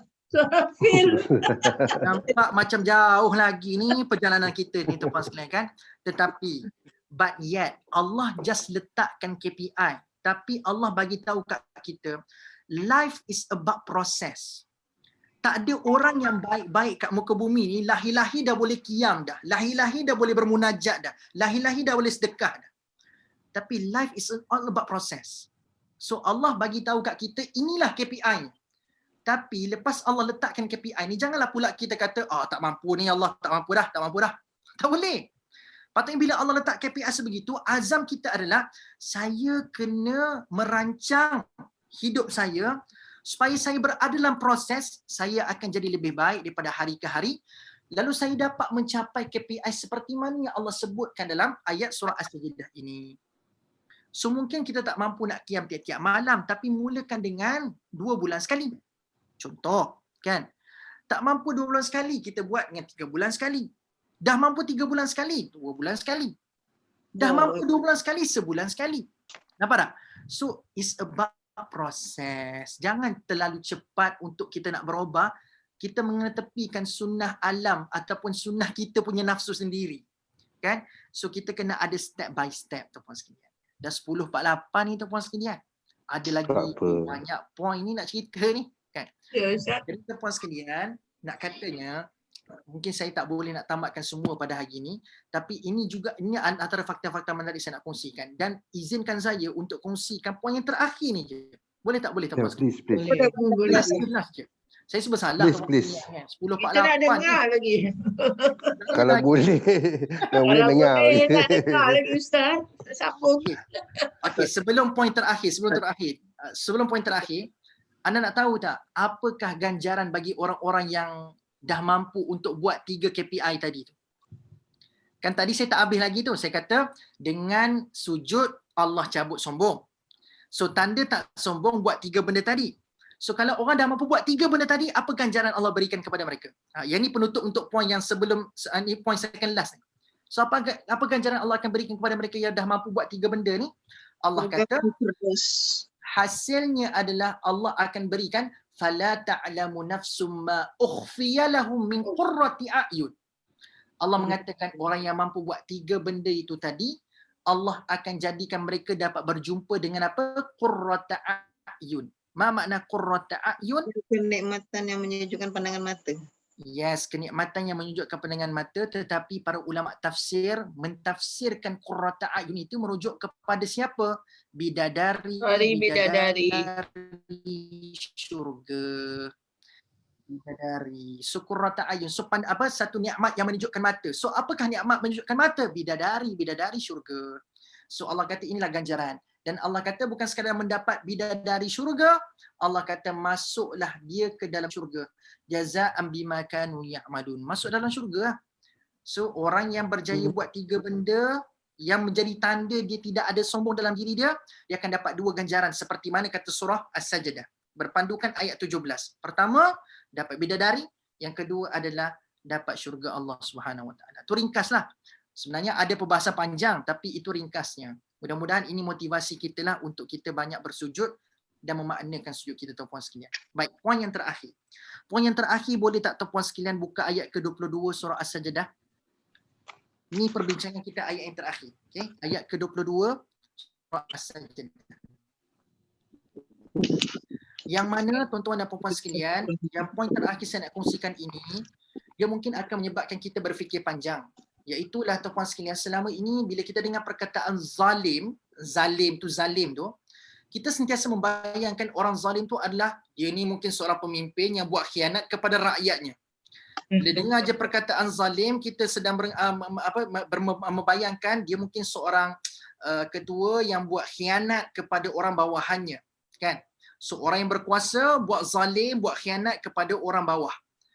[SPEAKER 1] Nampak macam jauh lagi ni perjalanan kita ni tuan-tuan sekalian kan? Tetapi but yet Allah just letakkan KPI, tapi Allah bagi tahu kat kita life is about process. Tak ada orang yang baik-baik kat muka bumi ni lahir-lahir dah boleh qiyam dah, lahir-lahir dah boleh bermunajat dah, lahir-lahir dah boleh sedekah dah. Tapi life is all about process. So Allah bagi tahu kat kita inilah KPI. Tapi lepas Allah letakkan KPI ni, janganlah pula kita kata, tak mampu ni Allah, tak mampu dah. Tak boleh. Patutnya bila Allah letak KPI sebegitu, azam kita adalah, saya kena merancang hidup saya, supaya saya berada dalam proses, saya akan jadi lebih baik daripada hari ke hari. Lalu saya dapat mencapai KPI seperti mana yang Allah sebutkan dalam ayat surah As-Sajdah ini. So mungkin kita tak mampu nak qiyam tiap-tiap malam, tapi mulakan dengan 2 bulan sekali. Contoh, kan? Tak mampu 2 bulan sekali, kita buat dengan 3 bulan sekali. Dah mampu 3 bulan sekali, 2 bulan sekali. Dah mampu 2 bulan sekali, sebulan sekali. Nampak tak? So, it's about proses. Jangan terlalu cepat untuk kita nak berubah. Kita mengetepikan sunnah alam ataupun sunnah kita punya nafsu sendiri. Kan? So, kita kena ada step by step, tuan-puan sekalian. Dah 10.48 ni, tuan-puan sekalian. Ada lagi banyak point ni nak cerita ni. Kan?
[SPEAKER 2] Ya, Ustaz.
[SPEAKER 1] Jadi tuan-puan sekalian, nak katanya mungkin saya tak boleh nak tamatkan semua pada hari ini, tapi ini antara fakta-fakta menarik saya nak kongsikan, dan izinkan saya untuk kongsikan poin yang terakhir ni je. Boleh tak boleh tuan-puan sekalian?
[SPEAKER 2] Boleh.
[SPEAKER 1] Last je. Saya sebab salah
[SPEAKER 4] Please.
[SPEAKER 1] 10.48
[SPEAKER 2] Kita nak dengar lagi.
[SPEAKER 4] Kalau boleh, yang boleh
[SPEAKER 2] Kalau
[SPEAKER 4] dengar.
[SPEAKER 2] boleh nak dengar lagi Ustaz. Siapa?
[SPEAKER 1] Okey, sebelum poin terakhir, anda nak tahu tak apakah ganjaran bagi orang-orang yang dah mampu untuk buat 3 KPI tadi tu? Kan tadi saya tak habis lagi tu. Saya kata dengan sujud Allah cabut sombong. So tanda tak sombong buat 3 benda tadi. So kalau orang dah mampu buat 3 benda tadi, apa ganjaran Allah berikan kepada mereka? Yang ni penutup untuk poin yang sebelum ni, poin second last ni. So apa ganjaran Allah akan berikan kepada mereka yang dah mampu buat 3 benda ni? Allah kata hasilnya adalah Allah akan berikan fala ta'lamu nafsum ma ukhfiya lahum min qurrati a'yun. Allah mengatakan orang yang mampu buat 3 benda itu tadi, Allah akan jadikan mereka dapat berjumpa dengan apa? Qurrata a'yun. Ma makna qurrata a'yun?
[SPEAKER 3] Kenikmatan yang menyejukkan pandangan mata.
[SPEAKER 1] Yes, kenikmatan yang menunjukkan pandangan mata, tetapi para ulama tafsir mentafsirkan qurrata a'yun itu merujuk kepada siapa? Bidadari syurga. Bidadari. So qurrata a'yun. So satu nikmat yang menunjukkan mata. So apakah nikmat menunjukkan mata? Bidadari syurga. So Allah kata inilah ganjaran. Dan Allah kata bukan sekadar mendapat bidadari syurga, Allah kata masuklah dia ke dalam syurga. Jaza'an bima kanu ya'malun. Masuk dalam syurga. So orang yang berjaya buat 3 benda yang menjadi tanda dia tidak ada sombong dalam diri dia, dia akan dapat 2 ganjaran seperti mana kata surah As-Sajdah. Berpandukan ayat 17. Pertama, dapat bidadari. Yang kedua adalah dapat syurga Allah Subhanahu Wa Taala. Itu ringkaslah. Sebenarnya ada perbahasan panjang, tapi itu ringkasnya. Mudah-mudahan ini motivasi kita lah untuk kita banyak bersujud dan memaknakan sujud kita, tuan-puan sekalian. Baik, poin yang terakhir. Poin yang terakhir, boleh tak tuan-puan sekalian buka ayat ke-22 surah As-Sajdah? Ini perbincangan kita ayat yang terakhir. Okay? Ayat ke-22. Yang mana tuan-tuan dan puan-puan sekalian, yang poin terakhir saya nak kongsikan ini, dia mungkin akan menyebabkan kita berfikir panjang. Iaitulah tuan-puan sekalian, selama ini bila kita dengar perkataan zalim tu, kita sentiasa membayangkan orang zalim tu adalah dia ni mungkin seorang pemimpin yang buat khianat kepada rakyatnya. Bila dengar je perkataan zalim, kita sedang membayangkan dia mungkin seorang ketua yang buat khianat kepada orang bawahannya, kan? Seorang yang berkuasa buat zalim, buat khianat kepada orang bawah.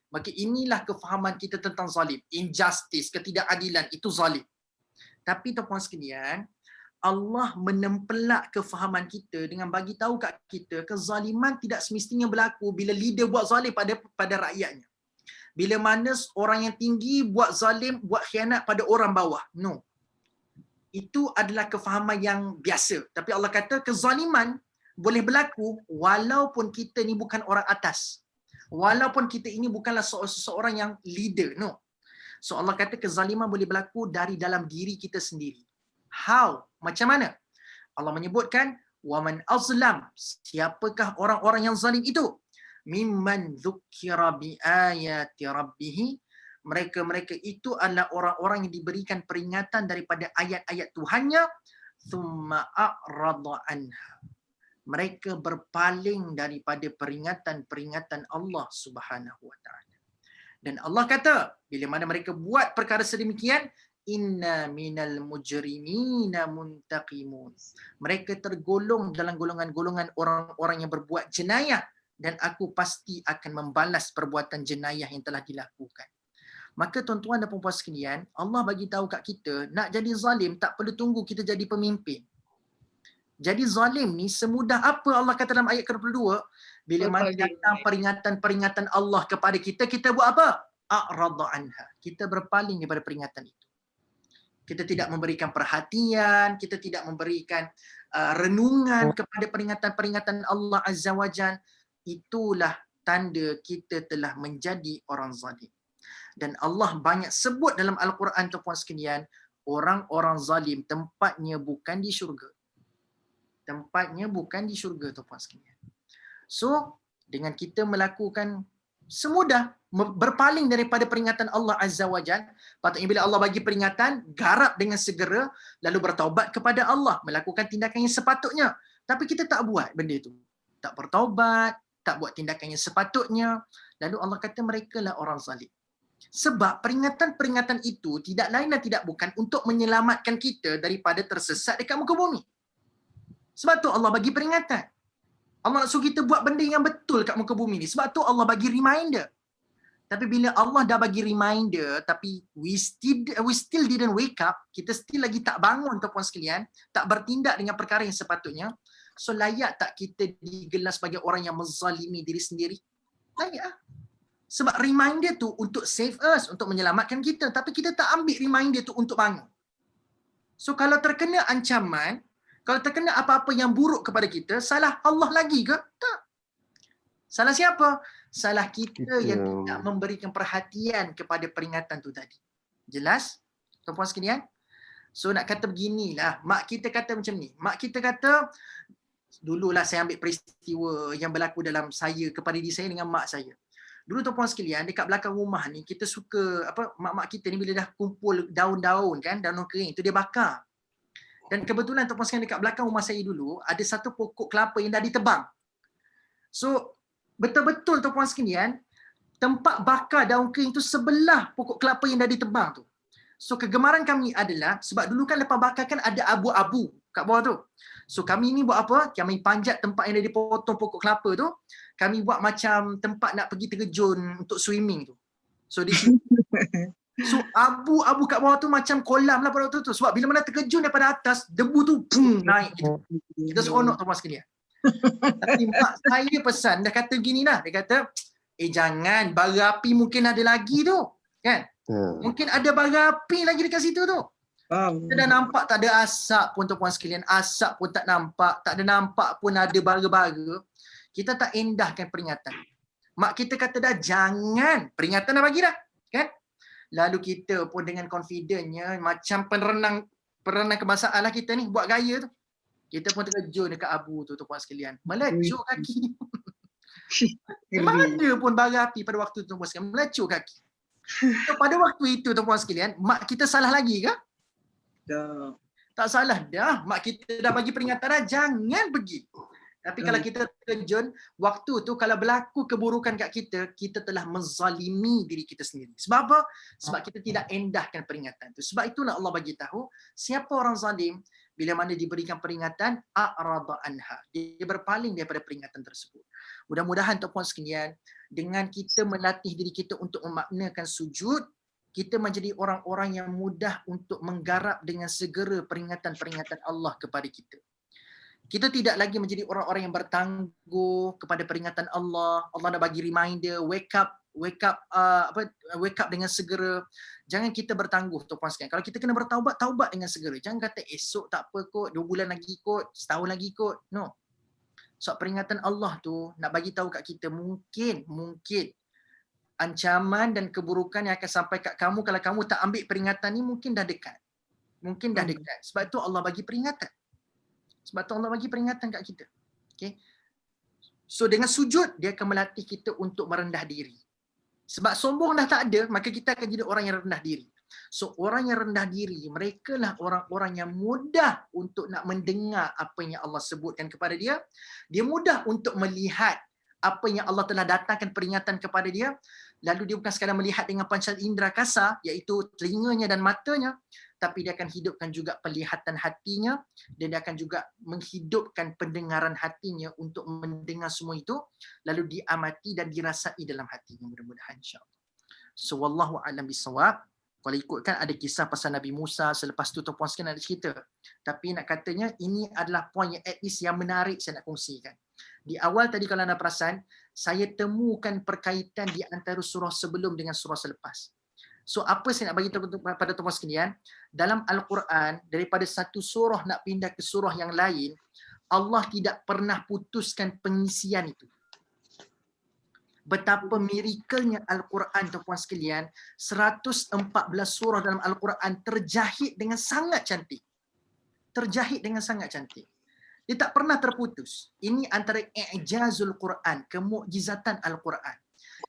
[SPEAKER 1] Maka inilah kefahaman kita tentang zalim. Injustice, ketidakadilan, itu zalim. Tapi tuan-puan sekalian, Allah menempelak kefahaman kita dengan bagi tahu kat kita kezaliman tidak semestinya berlaku bila leader buat zalim pada rakyatnya. Bila mana orang yang tinggi buat zalim, buat khianat pada orang bawah. No. Itu adalah kefahaman yang biasa. Tapi Allah kata kezaliman boleh berlaku walaupun kita ni bukan orang atas. Walaupun kita ini bukanlah seseorang yang leader. No. So Allah kata kezaliman boleh berlaku dari dalam diri kita sendiri. How? Macam mana? Allah menyebutkan waman azlam, siapakah orang-orang yang zalim itu? Mimman dzukira biayati rabbih, mereka itu adalah orang-orang yang diberikan peringatan daripada ayat-ayat Tuhannya, thumma a'rada anha, mereka berpaling daripada peringatan-peringatan Allah Subhanahu wa taala. Dan Allah kata bila mana mereka buat perkara sedemikian, inna minal mujrimina muntaqimun, mereka tergolong dalam golongan-golongan orang-orang yang berbuat jenayah dan aku pasti akan membalas perbuatan jenayah yang telah dilakukan. Maka tuan-tuan dan puan-puan sekalian, Allah bagi tahu kat kita, nak jadi zalim tak perlu tunggu kita jadi pemimpin. Jadi zalim ni semudah apa Allah kata dalam ayat ke-22, bila mana datang peringatan-peringatan Allah kepada kita, kita buat apa? A'rada anha, kita berpaling daripada peringatan itu. Kita tidak memberikan perhatian, kita tidak memberikan renungan kepada peringatan-peringatan Allah Azza wa Jalla. Itulah tanda kita telah menjadi orang zalim. Dan Allah banyak sebut dalam Al-Quran tuan-puan sekalian, orang-orang zalim tempatnya bukan di syurga. Tempatnya bukan di syurga tuan-puan sekalian. So, dengan kita melakukan semudah berpaling daripada peringatan Allah Azza wa Jalla, patutnya bila Allah bagi peringatan, garap dengan segera lalu bertaubat kepada Allah, melakukan tindakan yang sepatutnya. Tapi kita tak buat benda itu. Tak bertaubat, tak buat tindakan yang sepatutnya. Lalu Allah kata mereka lah orang zalim. Sebab peringatan-peringatan itu tidak lain dan tidak bukan untuk menyelamatkan kita daripada tersesat dekat muka bumi. Sebab tu Allah bagi peringatan. Allah nak suruh kita buat benda yang betul kat muka bumi ni. Sebab tu Allah bagi reminder. Tapi bila Allah dah bagi reminder, tapi we still didn't wake up, kita still lagi tak bangun tuan-puan sekalian, tak bertindak dengan perkara yang sepatutnya, so layak tak kita digelar sebagai orang yang menzalimi diri sendiri? Layak. Sebab reminder tu untuk save us, untuk menyelamatkan kita. Tapi kita tak ambil reminder tu untuk bangun. So kalau terkena ancaman, kalau terkena apa-apa yang buruk kepada kita, salah Allah lagi ke? Tak. Salah siapa? Salah kita yang tidak memberikan perhatian kepada peringatan tu tadi. Jelas? Tuan-puan sekalian? So nak kata beginilah, mak kita kata macam ni. Mak kita kata, dululah saya ambil peristiwa yang berlaku dalam saya, kepada diri saya dengan mak saya. Dulu tuan-puan sekalian, dekat belakang rumah ni, kita suka, mak-mak kita ni bila dah kumpul daun-daun kan, daun kering, tu dia bakar. Dan kebetulan tuan-puan sekalian, dekat belakang rumah saya dulu, ada satu pokok kelapa yang dah ditebang. So, betul-betul tuan-puan sekalian, tempat bakar daun kering tu sebelah pokok kelapa yang dah ditebang tu. So, kegemaran kami adalah, sebab dulu kan lepas bakar kan ada abu-abu kat bawah tu. So, kami ni buat apa? Kami panjat tempat yang dah dipotong pokok kelapa tu, kami buat macam tempat nak pergi terjun untuk swimming tu. So, di situ. So, abu-abu kat bawah tu macam kolam lah pada waktu tu. Sebab bila mana terjun daripada atas, debu tu boom, naik gitu. Kita seronok tuan-puan sekalian. Tapi mak saya pesan, dah kata begini lah. Dia kata, jangan, bara api mungkin ada lagi tu. Kan? Mungkin ada bara api lagi dekat situ tu. Kita dah nampak tak ada asap pun tuan-puan sekalian. Asap pun tak nampak. Tak ada nampak pun ada bara-bara. Kita tak endahkan peringatan. Mak kita kata dah, jangan. Peringatan dah bagi dah. Kan? lalu kita pun dengan confidentnya macam perenang kebangsaan lah kita ni buat gaya tu. Kita pun terjun dekat abu tu tuan-puan sekalian. Melecur kaki. Memang ada pun bara api pada waktu tu tuan-puan sekalian, melecur kaki. So, pada waktu itu tuan-puan sekalian, mak kita salah lagi ke?
[SPEAKER 3] Dah.
[SPEAKER 1] Tak salah dah. Mak kita dah bagi peringatan dah, jangan pergi. Tapi kalau kita terjun, waktu tu kalau berlaku keburukan kat kita, kita telah menzalimi diri kita sendiri. Sebab apa? Sebab kita tidak endahkan peringatan tu. Sebab itulah Allah bagi tahu, siapa orang zalim, bila mana diberikan peringatan, a'rada anha. Dia berpaling daripada peringatan tersebut. Mudah-mudahan tuan-puan sekalian, dengan kita melatih diri kita untuk memaknakan sujud, kita menjadi orang-orang yang mudah untuk menggarap dengan segera peringatan-peringatan Allah kepada kita. Kita tidak lagi menjadi orang-orang yang bertangguh kepada peringatan Allah. Allah dah bagi reminder, wake up dengan segera. Jangan kita bertangguh tuan-puan sekalian. Kalau kita kena bertaubat, taubat dengan segera. Jangan kata esok tak apa kot, 2 bulan lagi kot, setahun lagi kot. No. So peringatan Allah tu nak bagi tahu kat kita mungkin ancaman dan keburukan yang akan sampai kat kamu kalau kamu tak ambil peringatan ni mungkin dah dekat. Mungkin dah dekat. Sebab tu Allah bagi peringatan. Sebab tu Allah bagi peringatan kat kita. Okay. So dengan sujud, dia akan melatih kita untuk merendah diri. Sebab sombong dah tak ada, maka kita akan jadi orang yang rendah diri. So orang yang rendah diri, mereka lah orang-orang yang mudah untuk nak mendengar apa yang Allah sebutkan kepada dia. Dia mudah untuk melihat apa yang Allah telah datangkan peringatan kepada dia. Lalu dia bukan sekadar melihat dengan panca indera kasar, iaitu telinganya dan matanya, tapi dia akan hidupkan juga penglihatan hatinya, dan dia akan juga menghidupkan pendengaran hatinya untuk mendengar semua itu, lalu diamati dan dirasai dalam hatinya, mudah-mudahan insya-Allah. So wallahu a'lam bissawab. Kalau ikutkan ada kisah pasal Nabi Musa, selepas tu tuan-puan sekalian ada cerita. Tapi nak katanya ini adalah poin yang at least yang menarik saya nak kongsikan. Di awal tadi kalau anda perasan, saya temukan perkaitan di antara surah sebelum dengan surah selepas. So apa saya nak bagi tahu pada tuan-puan sekalian, dalam Al-Quran daripada satu surah nak pindah ke surah yang lain, Allah tidak pernah putuskan pengisian itu. Betapa mirakelnya Al-Quran tuan-puan sekalian, 114 surah dalam Al-Quran terjahit dengan sangat cantik. Terjahit dengan sangat cantik. Dia tak pernah terputus. Ini antara i'jazul Quran, kemukjizatan Al-Quran.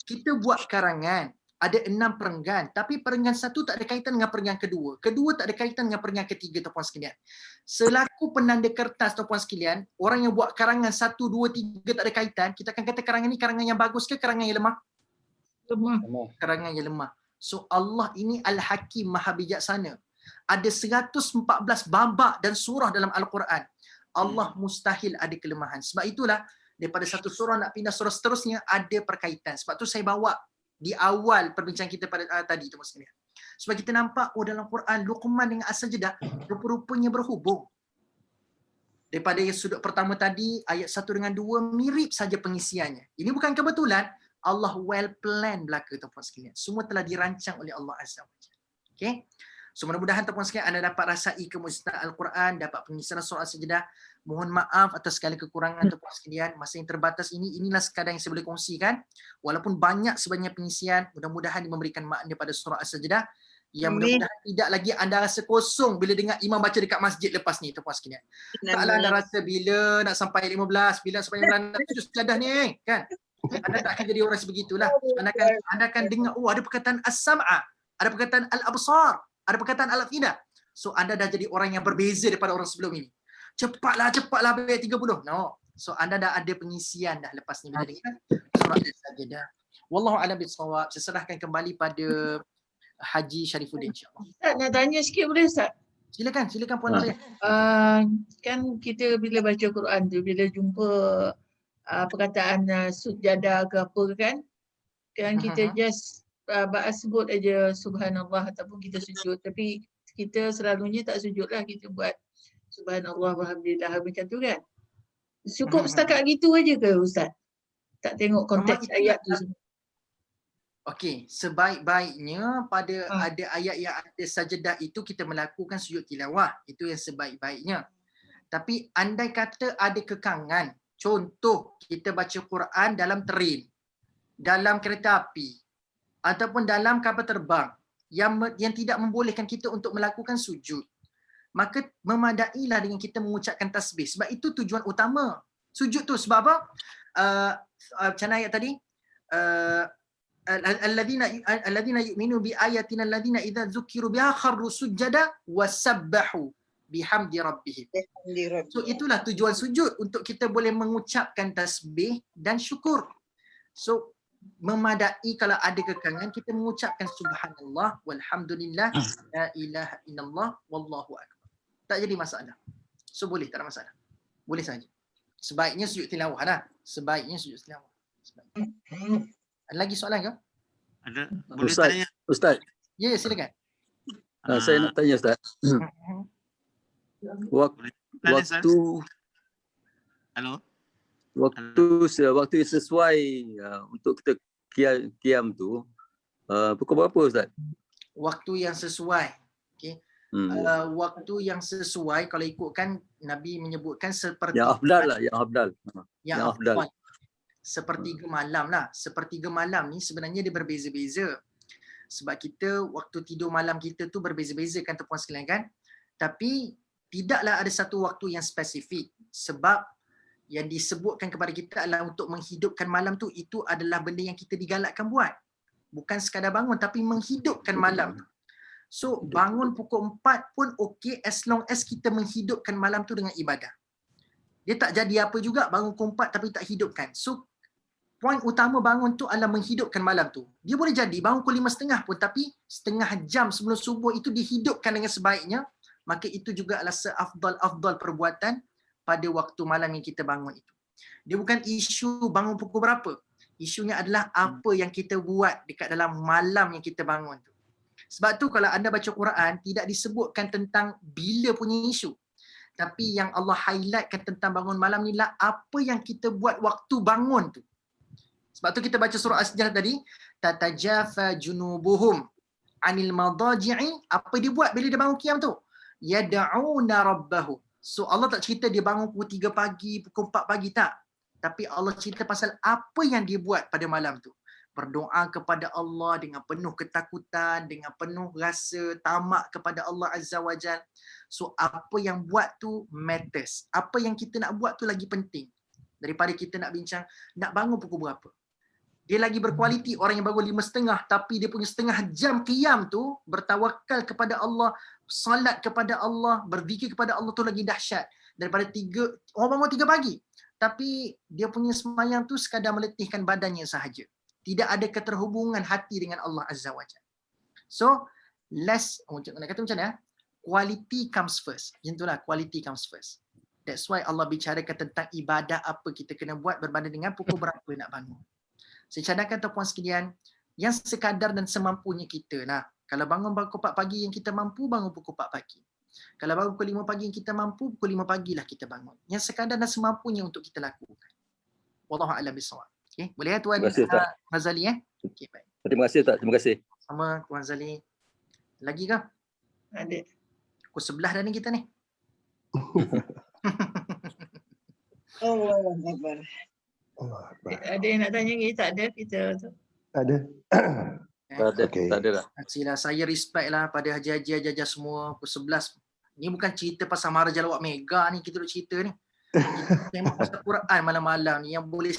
[SPEAKER 1] Kita buat karangan, ada 6 perenggan, tapi perenggan 1 tak ada kaitan dengan perenggan kedua. Kedua tak ada kaitan dengan perenggan ketiga tuan-puan sekalian. Selaku penanda kertas tuan-puan sekalian, orang yang buat karangan 1, 2, 3 tak ada kaitan, kita akan kata karangan ni karangan yang bagus ke karangan yang lemah?
[SPEAKER 2] Lemah.
[SPEAKER 1] Karangan yang lemah. So Allah ini Al-Hakim, Maha Bijaksana. Ada 114 babak dan surah dalam Al-Quran. Allah mustahil ada kelemahan. Sebab itulah daripada satu surah nak pindah surah seterusnya ada perkaitan. Sebab tu saya bawa di awal perbincangan kita pada tadi tu sekalian. Sebab kita nampak dalam Quran Luqman dengan As-Sajdah rupa-rupanya berhubung. Daripada sudut pertama tadi ayat 1 dengan 2 mirip saja pengisiannya. Ini bukan kebetulan, Allah well plan belaka tuan-puan sekalian. Semua telah dirancang oleh Allah Azza wa Jalla. Okey. So mudah-mudahan tuan-puan sekalian anda dapat rasai kemujizatan Al-Quran, dapat pengisian surah As-Sajdah. Mohon maaf atas segala kekurangan tuan-puan sekalian. Masa yang terbatas inilah sekadar yang saya boleh kongsikan. Walaupun banyak sebenarnya pengisian, mudah-mudahan memberikan makna pada surah As-Sajdah yang mudah-mudahan tidak lagi anda rasa kosong bila dengar imam baca dekat masjid lepas ni tuan-puan sekalian. Taklah anda rasa bila nak sampai 15, bila sampai 15 nak tujuh sejadah ni kan. Anda tak akan jadi orang sebegitulah. Anda akan dengar ada perkataan as-sam'a, ada perkataan al-absar, ada perkataan al-afidah. So anda dah jadi orang yang berbeza daripada orang sebelum ini. Cepatlah ayat 30. No. So anda dah ada pengisian dah lepas ni bila dengar surah As-Sajdah. Wallahu a'lam bissawab. Saya serahkan kembali pada Haji Sharifuddin insya-Allah.
[SPEAKER 2] Ustaz nak tanya sikit boleh Ustaz?
[SPEAKER 1] Silakan puan saya.
[SPEAKER 2] Kan kita bila baca Quran tu, bila jumpa perkataan sujadah ke apa kan kita just sebut aja subhanallah ataupun kita sujud, tapi kita selalunya tak sujud lah, kita buat subhanallah walhamdulillah macam tu kan. Cukup setakat gitu aja ke Ustaz? Tak tengok konteks ayat tu semua.
[SPEAKER 1] Okey, sebaik-baiknya pada ada ayat yang ada sajdah itu kita melakukan sujud tilawah. Itu yang sebaik-baiknya. Tapi andai kata ada kekangan, contoh kita baca Quran dalam train, dalam kereta api ataupun dalam kapal terbang. yang tidak membolehkan kita untuk melakukan sujud, maka memadailah dengan kita mengucapkan tasbih. Sebab itu tujuan utama sujud tu. Sebab apa? Macam mana ayat tadi? Alladzina yu'minu bi ayatina alladzina idza dzukiru biha kharru sujada wasabbahu bihamdi rabbihim. So itulah tujuan sujud, untuk kita boleh mengucapkan tasbih dan syukur. So memadai kalau ada kekangan kita mengucapkan subhanallah walhamdulillah la ilaha illallah wallahu akbar. Tak jadi masalah. So boleh, tak ada masalah. Boleh saja. Sebaiknya sujud tilawah lah. Sebaiknya sujud tilawah. Ada lagi soalan ke?
[SPEAKER 5] Ada. Boleh
[SPEAKER 6] Ustaz,
[SPEAKER 5] tanya?
[SPEAKER 6] Ustaz,
[SPEAKER 1] Ya, silakan.
[SPEAKER 6] saya nak tanya Ustaz.
[SPEAKER 5] Boleh tanya, Ustaz? Halo?
[SPEAKER 6] Waktu yang sesuai untuk kita kiam tu pukul berapa Ustaz?
[SPEAKER 1] Waktu yang sesuai. Okey. Waktu yang sesuai kalau ikutkan Nabi menyebutkan seperti
[SPEAKER 6] Yang afdal lah, yang afdal.
[SPEAKER 1] yang
[SPEAKER 6] yang afdal.
[SPEAKER 1] afdal. Sepertiga malam lah. Sepertiga malam ni sebenarnya dia berbeza-beza. Sebab kita waktu tidur malam kita tu berbeza-beza kan tuan sekalian kan. Tapi tidaklah ada satu waktu yang spesifik. Sebab yang disebutkan kepada kita adalah untuk menghidupkan malam tu, itu adalah benda yang kita digalakkan buat. Bukan sekadar bangun tapi menghidupkan malam tu. So bangun pukul 4 pun okey as long as kita menghidupkan malam tu dengan ibadah. Dia tak jadi apa juga bangun pukul 4 tapi tak hidupkan. So poin utama bangun tu adalah menghidupkan malam tu. Dia boleh jadi bangun pukul 5.30 pun tapi setengah jam sebelum subuh itu dihidupkan dengan sebaiknya, maka itu juga adalah seafdal perbuatan pada waktu malam yang kita bangun itu. Dia bukan isu bangun pukul berapa. Isunya adalah apa yang kita buat dekat dalam malam yang kita bangun tu. Sebab tu kalau anda baca Quran, tidak disebutkan tentang bila punya isu. Tapi yang Allah highlightkan tentang bangun malam ni lah apa yang kita buat waktu bangun tu. Sebab tu kita baca surah As-Sajdah tadi, tatajafa junubuhum anil madaji'i, apa dia buat bila dia bangun qiyam tu? Yad'una rabbahu. So Allah tak cerita dia bangun pukul 3 pagi, pukul 4 pagi, tak. Tapi Allah cerita pasal apa yang dia buat pada malam tu. Berdoa kepada Allah dengan penuh ketakutan, dengan penuh rasa tamak kepada Allah Azza wa Jal. So apa yang buat tu matters. Apa yang kita nak buat tu lagi penting daripada kita nak bincang nak bangun pukul berapa. Dia lagi berkualiti orang yang bangun 5.30 tapi dia punya setengah jam qiyam tu bertawakal kepada Allah, salat kepada Allah, berzikir kepada Allah tu lagi dahsyat daripada orang bangun 3 pagi tapi dia punya sembahyang tu sekadar meletihkan badannya sahaja. Tidak ada keterhubungan hati dengan Allah Azza wa Jalla. So, nak kata macam mana? Quality comes first. Macam itulah, quality comes first. That's why Allah bicarakan tentang ibadah apa kita kena buat berbanding dengan pukul berapa nak bangun. Saya cadangkan tuan-puan sekalian, yang sekadar dan semampunya kita. Nah, kalau bangun pukul 4 pagi yang kita mampu, bangun pukul 4 pagi. Kalau bangun pukul 5 pagi yang kita mampu, pukul 5 pagilah kita bangun. Yang sekadar dan semampunya untuk kita lakukan. Wallahu a'lam bishawab. Okey, boleh ya Tuan Razali Okey, baik.
[SPEAKER 6] Terima kasih Ustaz, terima kasih.
[SPEAKER 1] Sama Tuan Razali. Lagi ke?
[SPEAKER 2] Ada.
[SPEAKER 1] Pukul 11 dah ni kita ni.
[SPEAKER 3] Allahu Akbar.
[SPEAKER 2] Ada yang nak tanya lagi? Tak ada kita tu.
[SPEAKER 4] Ada.
[SPEAKER 6] Tak ada,
[SPEAKER 4] Okey.
[SPEAKER 6] tak ada lah.
[SPEAKER 1] Sila saya respect lah pada haji-haji semua. Pukul 11. Ni bukan cerita pasal Maharaja Lawak Mega ni kita duk cerita ni. Kita tengok pasal Quran malam-malam ni yang boleh